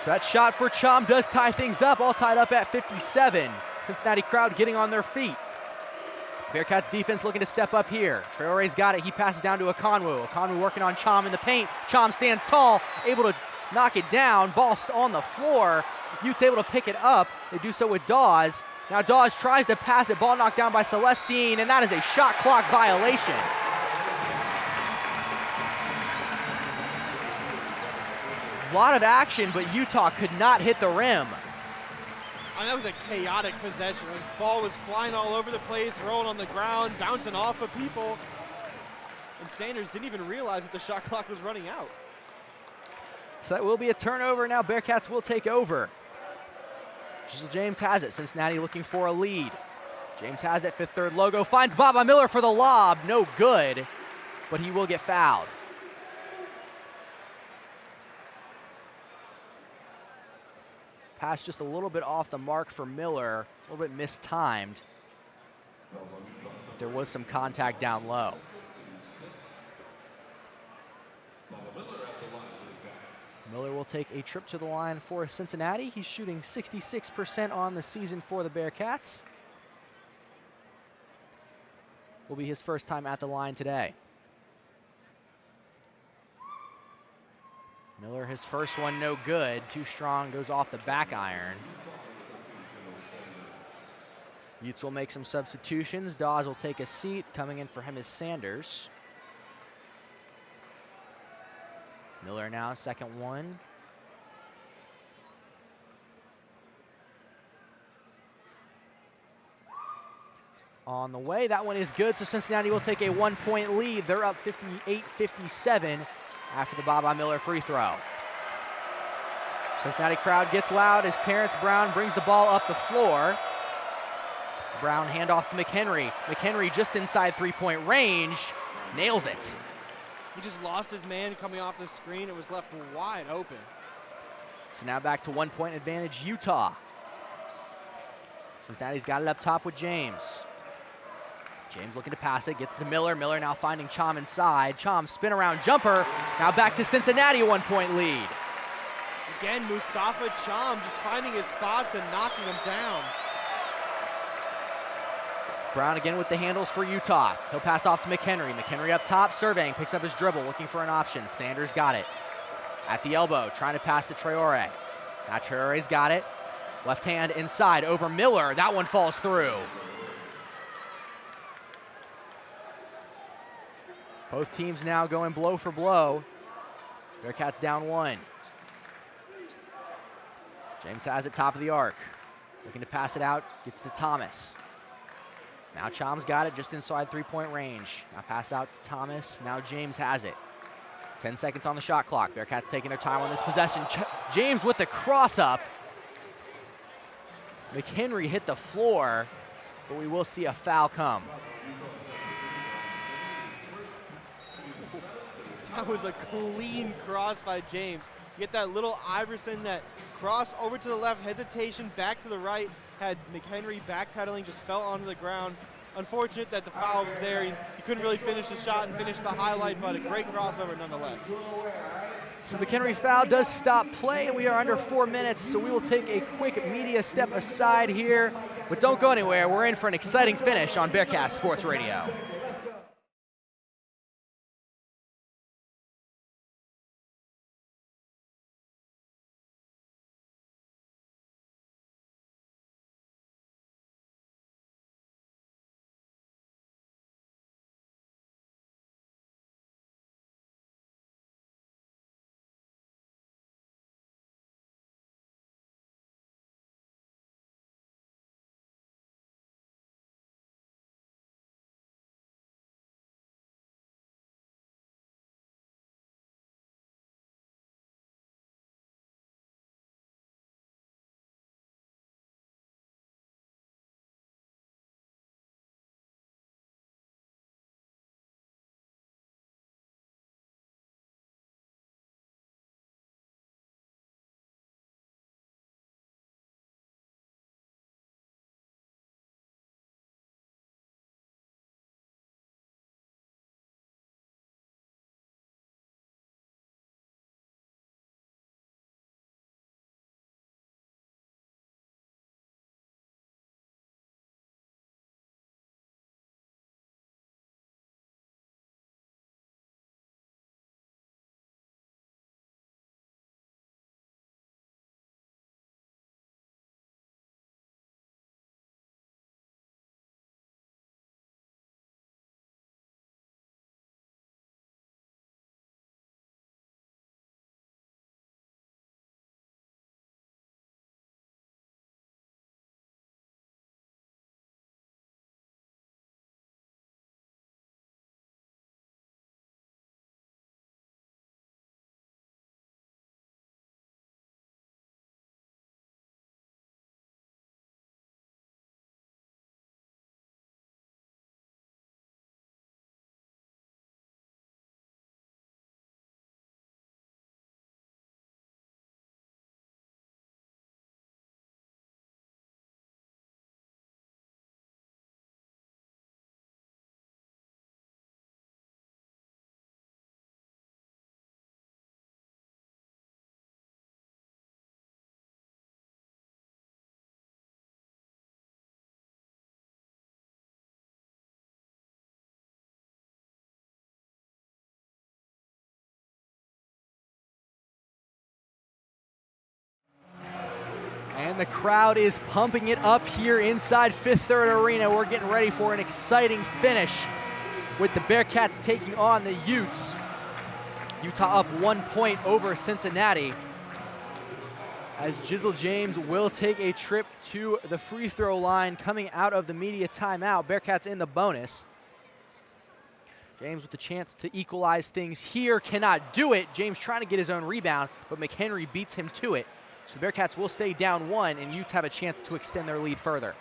So that shot for Chom does tie things up, all tied up at 57. Cincinnati crowd getting on their feet. Bearcats defense looking to step up here. Traore's got it, he passes down to Okonwu. Okonwu working on Chom in the paint. Chom stands tall, able to knock it down. Ball on the floor. Utes able to pick it up. They do so with Dawes. Now Dawes tries to pass it, ball knocked down by Celestine, and that is a shot clock violation. A lot of action, but Utah could not hit the rim. And that was a chaotic possession. The ball was flying all over the place, rolling on the ground, bouncing off of people. And Sanders didn't even realize that the shot clock was running out. So that will be a turnover. Now Bearcats will take over. Jizzle James has it. Cincinnati looking for a lead. James has it, 5th-3rd logo. Finds Baba Miller for the lob. No good, but he will get fouled. Pass just a little bit off the mark for Miller. A little bit mistimed. There was some contact down low. Miller will take a trip to the line for Cincinnati. He's shooting 66% on the season for the Bearcats. Will be his first time at the line today. Miller, his first one, no good. Too strong, goes off the back iron. Utes will make some substitutions. Dawes will take a seat. Coming in for him is Sanders. Miller now, second one. On the way, that one is good, so Cincinnati will take a 1-point lead. They're up 58-57 after the Baba Miller free throw. Cincinnati crowd gets loud as Terrence Brown brings the ball up the floor. Brown handoff to McHenry. McHenry just inside 3-point range, nails it. He just lost his man coming off the screen. It was left wide open. So now back to 1-point advantage, Utah. Cincinnati's got it up top with James. James looking to pass it, gets to Miller. Miller now finding Chom inside. Chom spin around jumper. Now back to Cincinnati, 1-point lead. Again, Mustafa Chom just finding his spots and knocking them down. Brown again with the handles for Utah. He'll pass off to McHenry. McHenry up top, surveying, picks up his dribble, looking for an option. Sanders got it. At the elbow, trying to pass to Traore. Now Traore's got it. Left hand inside over Miller. That one falls through. Both teams now going blow for blow. Bearcats down 1. James has it top of the arc. Looking to pass it out, gets to Thomas. Now Chom's got it just inside 3-point range. Now pass out to Thomas. Now James has it. 10 seconds on the shot clock. Bearcats taking their time on this possession. James with the cross up. McHenry hit the floor, but we will see a foul come. That was a clean cross by James. You get that little Iverson, that cross over to the left, hesitation, back to the right, had McHenry backpedaling, just fell onto the ground. Unfortunate that the foul was there. He couldn't really finish the shot and finish the highlight, but a great crossover nonetheless. So the McHenry foul does stop play, and we are under 4 minutes, so we will take a quick media step aside here. But don't go anywhere. We're in for an exciting finish on Bearcats Sports Radio. And the crowd is pumping it up here inside Fifth Third Arena. We're getting ready for an exciting finish with the Bearcats taking on the Utes. Utah up 1 point over Cincinnati, as Jizzle James will take a trip to the free throw line coming out of the media timeout. Bearcats in the bonus. James with the chance to equalize things here, cannot do it. James trying to get his own rebound, but McHenry beats him to it. So the Bearcats will stay down 1, and Utes have a chance to extend their lead further.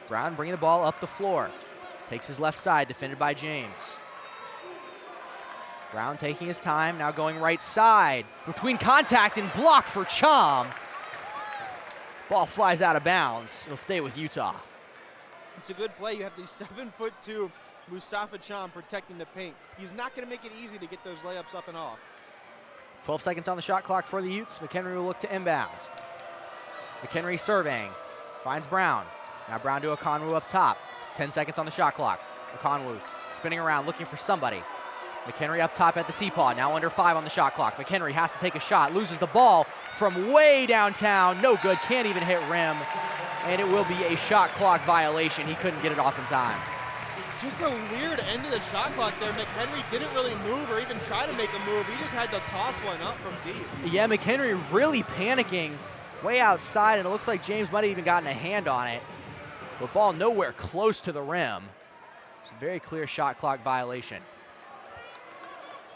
Brown bringing the ball up the floor. Takes his left side, defended by James. Brown taking his time, now going right side. Between contact and block for Chom. Ball flies out of bounds. It'll stay with Utah. It's a good play. You have the 7'2" Mustafa Chom protecting the paint. He's not going to make it easy to get those layups up and off. 12 seconds on the shot clock for the Utes. McHenry will look to inbound. McHenry surveying, finds Brown. Now Brown to Okonwu up top. 10 seconds on the shot clock. Okonwu spinning around, looking for somebody. McHenry up top at the C-paw, now under 5 on the shot clock. McHenry has to take a shot, loses the ball from way downtown. No good, can't even hit rim. And it will be a shot clock violation. He couldn't get it off in time. Just a weird end of the shot clock there. McHenry didn't really move or even try to make a move. He just had to toss one up from deep. Yeah, McHenry really panicking way outside, and it looks like James might have even gotten a hand on it. But ball nowhere close to the rim. It's a very clear shot clock violation.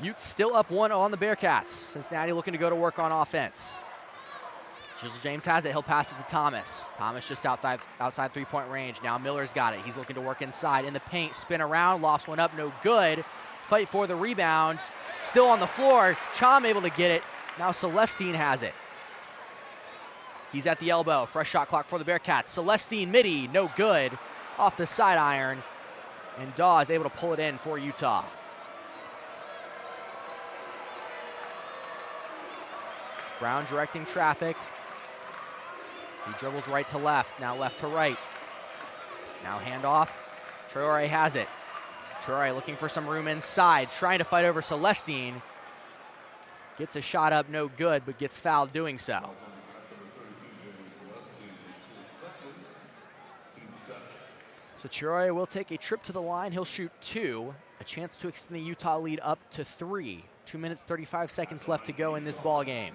Utes still up 1 on the Bearcats. Cincinnati looking to go to work on offense. Jizzle James has it. He'll pass it to Thomas. Thomas just outside three-point range. Now Miller's got it. He's looking to work inside in the paint. Spin around. Lofts one up. No good. Fight for the rebound. Still on the floor. Chom able to get it. Now Celestine has it. He's at the elbow. Fresh shot clock for the Bearcats. Celestine midi. No good. Off the side iron. And Daw is able to pull it in for Utah. Brown directing traffic. He dribbles right to left, now left to right. Now handoff. Traore has it. Traore looking for some room inside, trying to fight over Celestine. Gets a shot up, no good, but gets fouled doing so. So Traore will take a trip to the line. He'll shoot 2. A chance to extend the Utah lead up to 3. 2 minutes, 35 seconds left to go in this ball game.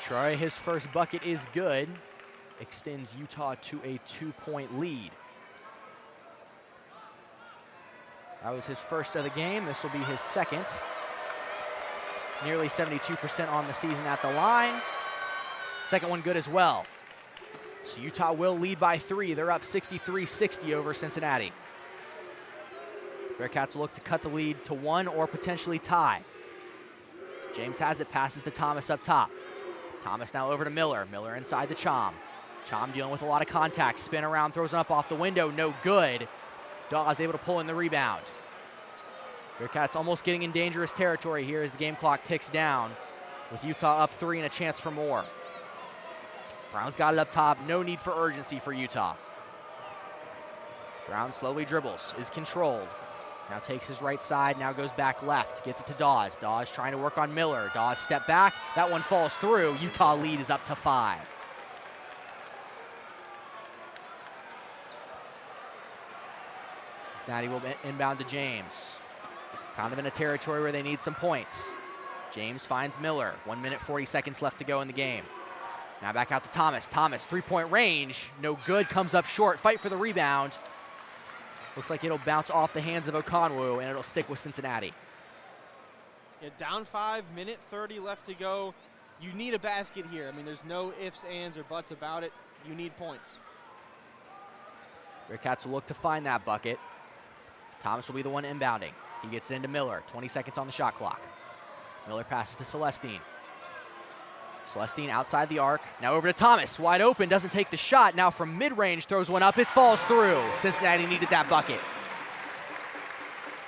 Traore, his first bucket is good. Extends Utah to a 2-point lead. That was his first of the game. This will be his second. Nearly 72% on the season at the line. Second one good as well. So Utah will lead by 3. They're up 63-60 over Cincinnati. Bearcats look to cut the lead to 1 or potentially tie. James has it, passes to Thomas up top. Thomas now over to Miller. Miller inside to Chom. Chom dealing with a lot of contact. Spin around, throws it up off the window, no good. Dawes able to pull in the rebound. Bearcats almost getting in dangerous territory here as the game clock ticks down, with Utah up 3 and a chance for more. Brown's got it up top, no need for urgency for Utah. Brown slowly dribbles, is controlled. Now takes his right side, now goes back left, gets it to Dawes. Dawes trying to work on Miller. Dawes step back, that one falls through. Utah lead is up to 5. Cincinnati will inbound to James. Kind of in a territory where they need some points. James finds Miller. 1 minute, 40 seconds left to go in the game. Now back out to Thomas. Thomas, 3-point range. No good, comes up short. Fight for the rebound. Looks like it'll bounce off the hands of Okonwu, and it'll stick with Cincinnati. Yeah, down 5, minute 30 left to go. You need a basket here. I mean, there's no ifs, ands, or buts about it. You need points. Bearcats will look to find that bucket. Thomas will be the one inbounding. He gets it into Miller. 20 seconds on the shot clock. Miller passes to Celestine. Celestine outside the arc. Now over to Thomas. Wide open, doesn't take the shot. Now from mid-range, throws one up. It falls through. Cincinnati needed that bucket.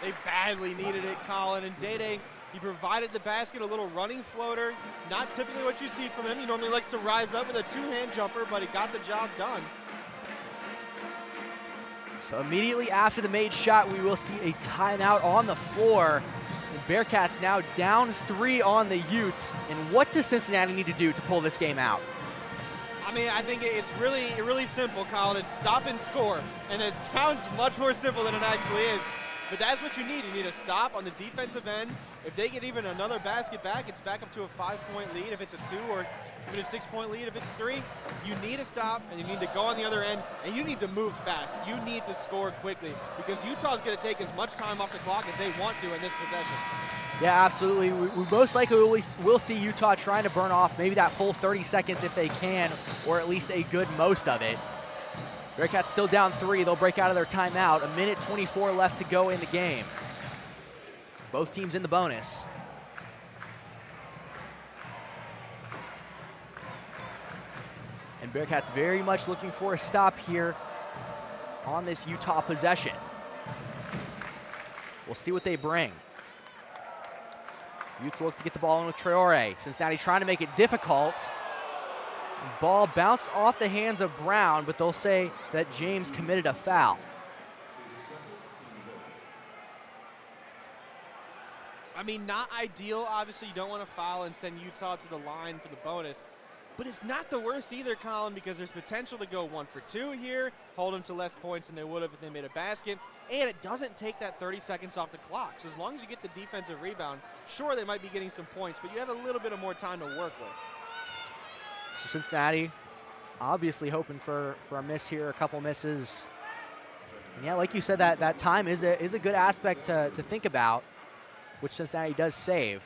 They badly needed it, Colin. And Dede, he provided the basket, a little running floater. Not typically what you see from him. He normally likes to rise up with a 2-hand jumper, but he got the job done. So immediately after the made shot, we will see a timeout on the floor. The Bearcats now down 3 on the Utes. And what does Cincinnati need to do to pull this game out? I mean, I think it's really simple, Colin. It's stop and score. And it sounds much more simple than it actually is. But that's what you need. You need a stop on the defensive end. If they get even another basket back, it's back up to a 5-point lead if it's a 2, or even a 6-point lead if it's 3. You need a stop, and you need to go on the other end, and you need to move fast. You need to score quickly, because Utah's going to take as much time off the clock as they want to in this possession. Yeah, absolutely. We most likely will see Utah trying to burn off maybe that full 30 seconds if they can, or at least a good most of it. Bearcats still down 3. They'll break out of their timeout. 1 minute 24 left to go in the game. Both teams in the bonus. And Bearcats very much looking for a stop here on this Utah possession. We'll see what they bring. Utes look to get the ball in with Traore. Cincinnati trying to make it difficult. Ball bounced off the hands of Brown, but they'll say that James committed a foul. I mean, not ideal. Obviously, you don't want to foul and send Utah to the line for the bonus. But it's not the worst either, Colin, because there's potential to go 1 for 2 here, hold them to less points than they would have if they made a basket, and it doesn't take that 30 seconds off the clock. So as long as you get the defensive rebound, sure, they might be getting some points, but you have a little bit of more time to work with. So Cincinnati obviously hoping for a miss here, a couple misses. And yeah, like you said, that time is a good aspect to think about, which Cincinnati does save.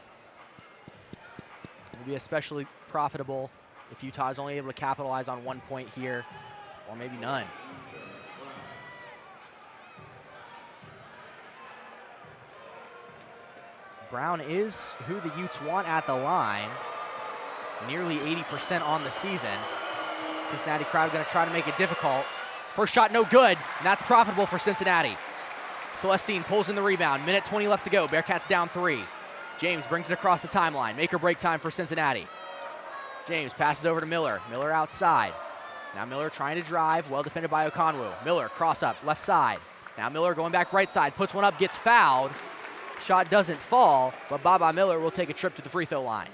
It'll be especially profitable if Utah is only able to capitalize on 1 point here, or maybe none. Brown is who the Utes want at the line. Nearly 80% on the season. Cincinnati crowd going to try to make it difficult. First shot no good, and that's profitable for Cincinnati. Celestine pulls in the rebound. Minute 20 left to go. Bearcats down 3. James brings it across the timeline. Make or break time for Cincinnati. James passes over to Miller. Miller outside. Now Miller trying to drive. Well defended by Okonwu. Miller cross up left side. Now Miller going back right side. Puts one up, gets fouled. Shot doesn't fall, but Baba Miller will take a trip to the free throw line.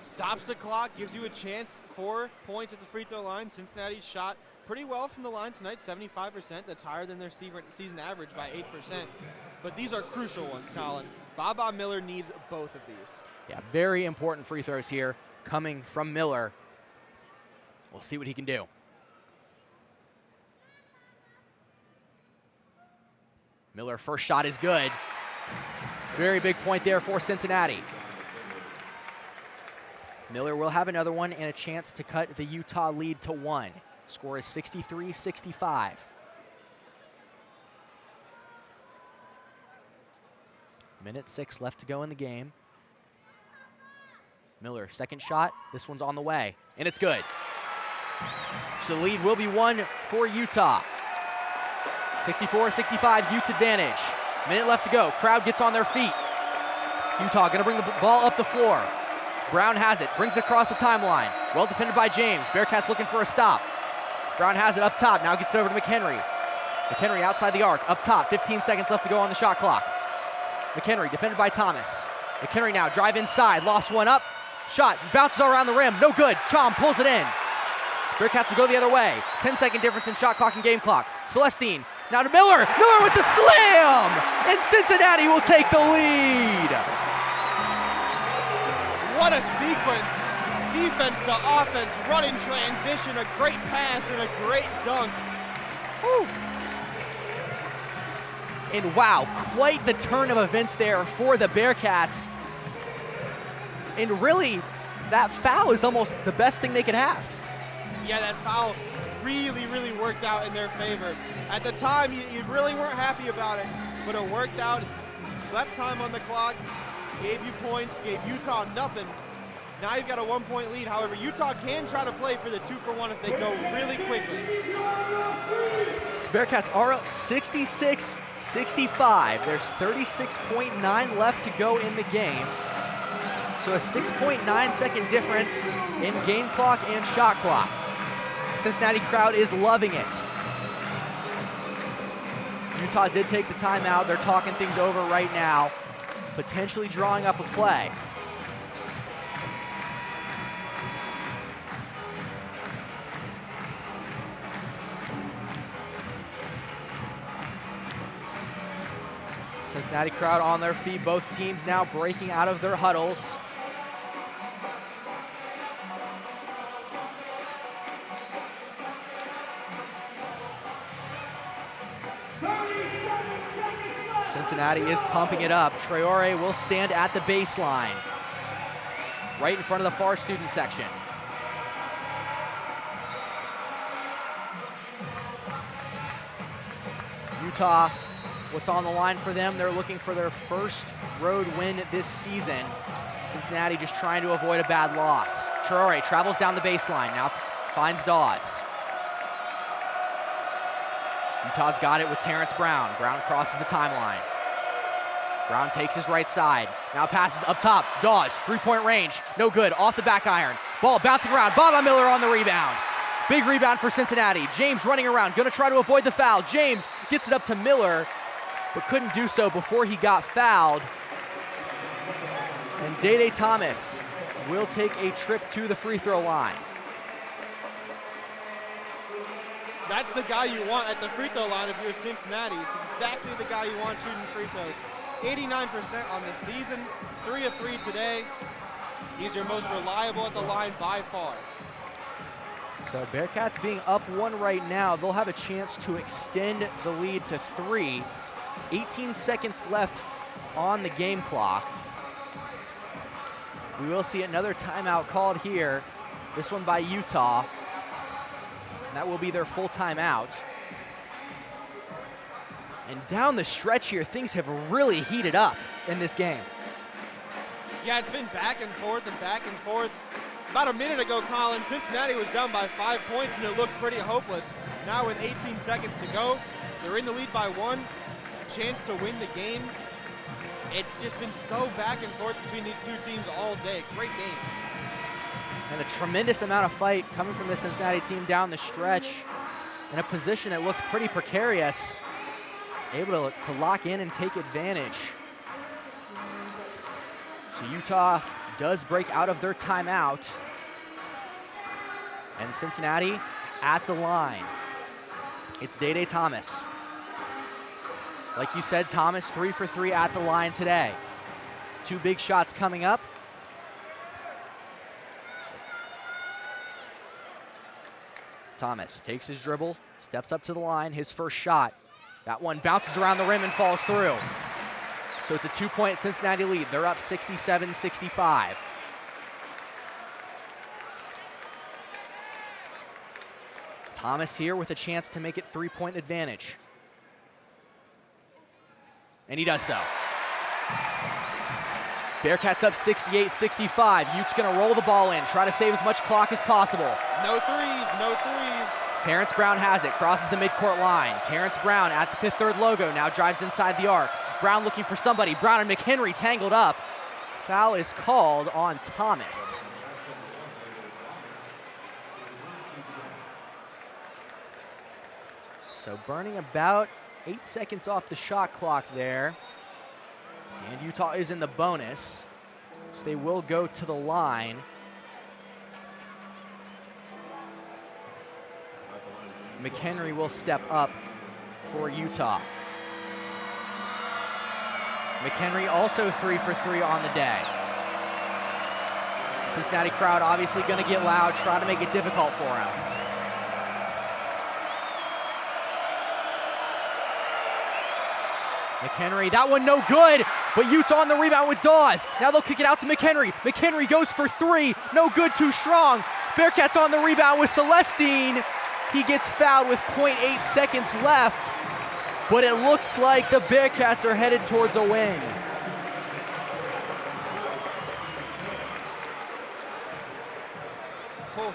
Stops the clock, gives you a chance. 4 points at the free throw line. Cincinnati shot pretty well from the line tonight, 75%. That's higher than their season average by 8%. But these are crucial ones, Colin. Baba Miller needs both of these. Yeah, very important free throws here coming from Miller. We'll see what he can do. Miller first shot is good. Very big point there for Cincinnati. Miller will have another one and a chance to cut the Utah lead to 1. Score is 63-65. Minute 6 left to go in the game. Miller, second shot. This one's on the way, and it's good. So the lead will be 1 for Utah. 64-65, Utes advantage. Minute left to go. Crowd gets on their feet. Utah gonna bring the ball up the floor. Brown has it, brings it across the timeline. Well defended by James. Bearcats looking for a stop. Brown has it up top, now gets it over to McHenry. McHenry outside the arc, up top, 15 seconds left to go on the shot clock. McHenry defended by Thomas. McHenry now drive inside, lost one up. Shot, bounces around the rim, no good. Chom pulls it in. Bearcats will go the other way. 10-second difference in shot clock and game clock. Celestine, now to Miller. Miller with the slam! And Cincinnati will take the lead. What a sequence. Defense to offense, running transition, a great pass, and a great dunk. Woo. And wow, quite the turn of events there for the Bearcats. And really, that foul is almost the best thing they could have. Yeah, that foul really, really worked out in their favor. At the time, you really weren't happy about it, but it worked out. Left time on the clock, gave you points, gave Utah nothing. Now you've got a 1-point lead. However, Utah can try to play for the 2-for-1 if they go really quickly. Bearcats are up 66-65. There's 36.9 left to go in the game. So a 6.9-second difference in game clock and shot clock. The Cincinnati crowd is loving it. Utah did take the timeout. They're talking things over right now, potentially drawing up a play. Cincinnati crowd on their feet. Both teams now breaking out of their huddles. Cincinnati is pumping it up. Traore will stand at the baseline, right in front of the far student section. Utah, what's on the line for them? They're looking for their first road win this season. Cincinnati just trying to avoid a bad loss. Traore travels down the baseline, now finds Dawes. Utah's got it with Terrence Brown. Brown crosses the timeline. Brown takes his right side, now passes up top. Dawes, three-point range, no good, off the back iron. Ball bouncing around, Baba Miller on the rebound. Big rebound for Cincinnati. James running around, gonna try to avoid the foul. James gets it up to Miller, but couldn't do so before he got fouled. And Dede Thomas will take a trip to the free throw line. That's the guy you want at the free throw line if you're Cincinnati. It's exactly the guy you want shooting free throws. 89% on the season, 3 of 3 today. He's your most reliable at the line by far. So Bearcats being up 1 right now, they'll have a chance to extend the lead to 3. 18 seconds left on the game clock. We will see another timeout called here, this one by Utah. And that will be their full timeout. And down the stretch here, things have really heated up in this game. Yeah, it's been back and forth and back and forth. About a minute ago, Colin, Cincinnati was down by 5 points and it looked pretty hopeless. Now with 18 seconds to go, they're in the lead by 1, chance to win the game. It's just been so back and forth between these two teams all day. Great game. And a tremendous amount of fight coming from the Cincinnati team down the stretch in a position that looks pretty precarious. Able to lock in and take advantage. So Utah does break out of their timeout. And Cincinnati at the line. It's Day Thomas. Like you said, Thomas 3 for 3 at the line today. 2 big shots coming up. Thomas takes his dribble, steps up to the line, his first shot. That one bounces around the rim and falls through. So it's a 2-point Cincinnati lead. They're up 67-65. Thomas here with a chance to make it 3-point advantage. And he does so. Bearcats up 68-65. Utes gonna roll the ball in, try to save as much clock as possible. No threes, no threes. Terrence Brown has it, crosses the midcourt line. Terrence Brown at the 5th Third logo, now drives inside the arc. Brown looking for somebody. Brown and McHenry tangled up. Foul is called on Thomas. So burning about 8 seconds off the shot clock there. And Utah is in the bonus, so they will go to the line. McHenry will step up for Utah. McHenry also 3 for 3 on the day. Cincinnati crowd obviously going to get loud, try to make it difficult for him. McHenry, that one no good, but Utah on the rebound with Dawes. Now they'll kick it out to McHenry. McHenry goes for 3, no good, too strong. Bearcats on the rebound with Celestine. He gets fouled with 0.8 seconds left, but it looks like the Bearcats are headed towards a win. Oh,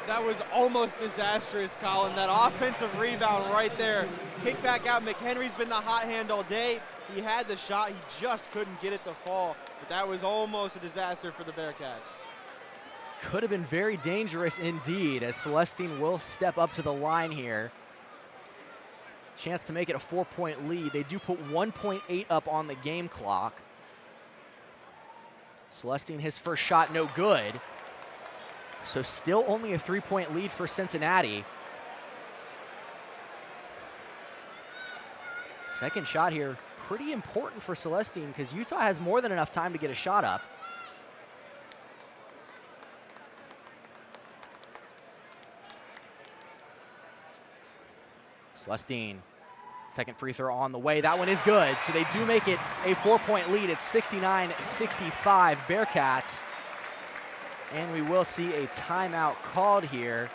that was almost disastrous, Colin. That offensive rebound right there. Kick back out. McHenry's been the hot hand all day. He had the shot. He just couldn't get it to fall. But that was almost a disaster for the Bearcats. Could have been very dangerous indeed, as Celestine will step up to the line here. Chance to make it a 4-point lead. They do put 1.8 up on the game clock. Celestine, his first shot, no good. So still only a 3-point lead for Cincinnati. Second shot here, pretty important for Celestine because Utah has more than enough time to get a shot up. Celestine, second free throw on the way. That one is good, so they do make it a 4-point lead. It's 69-65 Bearcats. And we will see a timeout called here.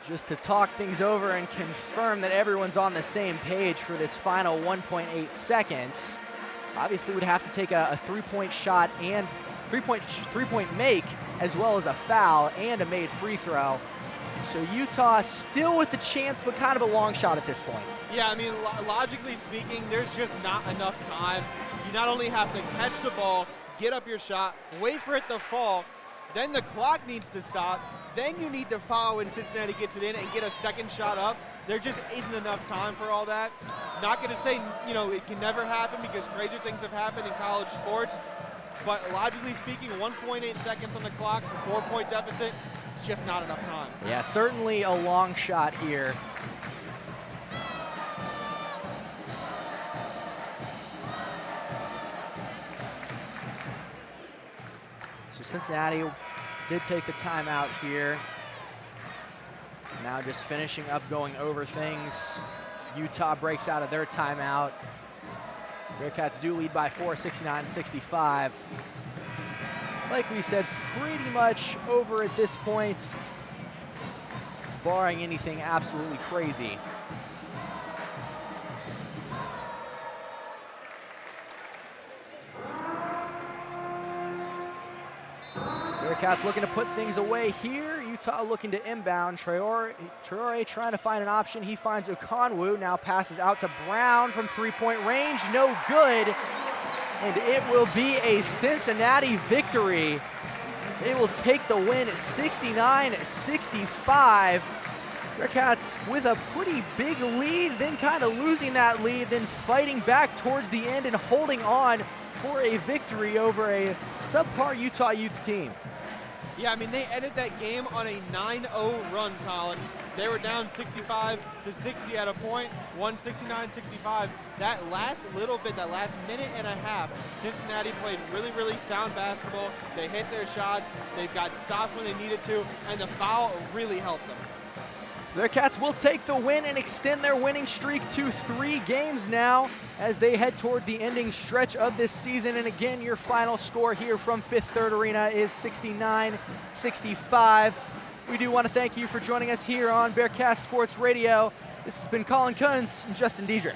Just to talk things over and confirm that everyone's on the same page for this final 1.8 seconds. Obviously would have to take a 3-point shot and three-point make, as well as a foul and a made free throw. So Utah still with a chance, but kind of a long shot at this point. Yeah, I mean, logically speaking, there's just not enough time. You not only have to catch the ball, get up your shot, wait for it to fall, then the clock needs to stop, then you need to foul when Cincinnati gets it in and get a second shot up. There just isn't enough time for all that. Not going to say, you know, it can never happen because crazier things have happened in college sports, but logically speaking, 1.8 seconds on the clock, a 4-point deficit, it's just not enough time. Yeah, certainly a long shot here. So Cincinnati did take the timeout here. Now just finishing up going over things. Utah breaks out of their timeout. Bearcats do lead by 4, 69-65. Like we said, pretty much over at this point, barring anything absolutely crazy. Bearcats looking to put things away here. Utah looking to inbound. Traore trying to find an option. He finds Okonwu, now passes out to Brown from three-point range. No good. And it will be a Cincinnati victory. They will take the win 69-65. Bearcats with a pretty big lead, then kind of losing that lead, then fighting back towards the end and holding on for a victory over a subpar Utah Utes team. Yeah, I mean, they ended that game on a 9-0 run, Colin. They were down 65-60 at a point, won 69-65. That last little bit, that last minute and a half, Cincinnati played really, really sound basketball. They hit their shots. They got stopped when they needed to, and the foul really helped them. So their Cats will take the win and extend their winning streak to 3 games now as they head toward the ending stretch of this season. And again, your final score here from Fifth Third Arena is 69-65. We do want to thank you for joining us here on Bearcast Sports Radio. This has been Colin Kunz and Justin Dedrick.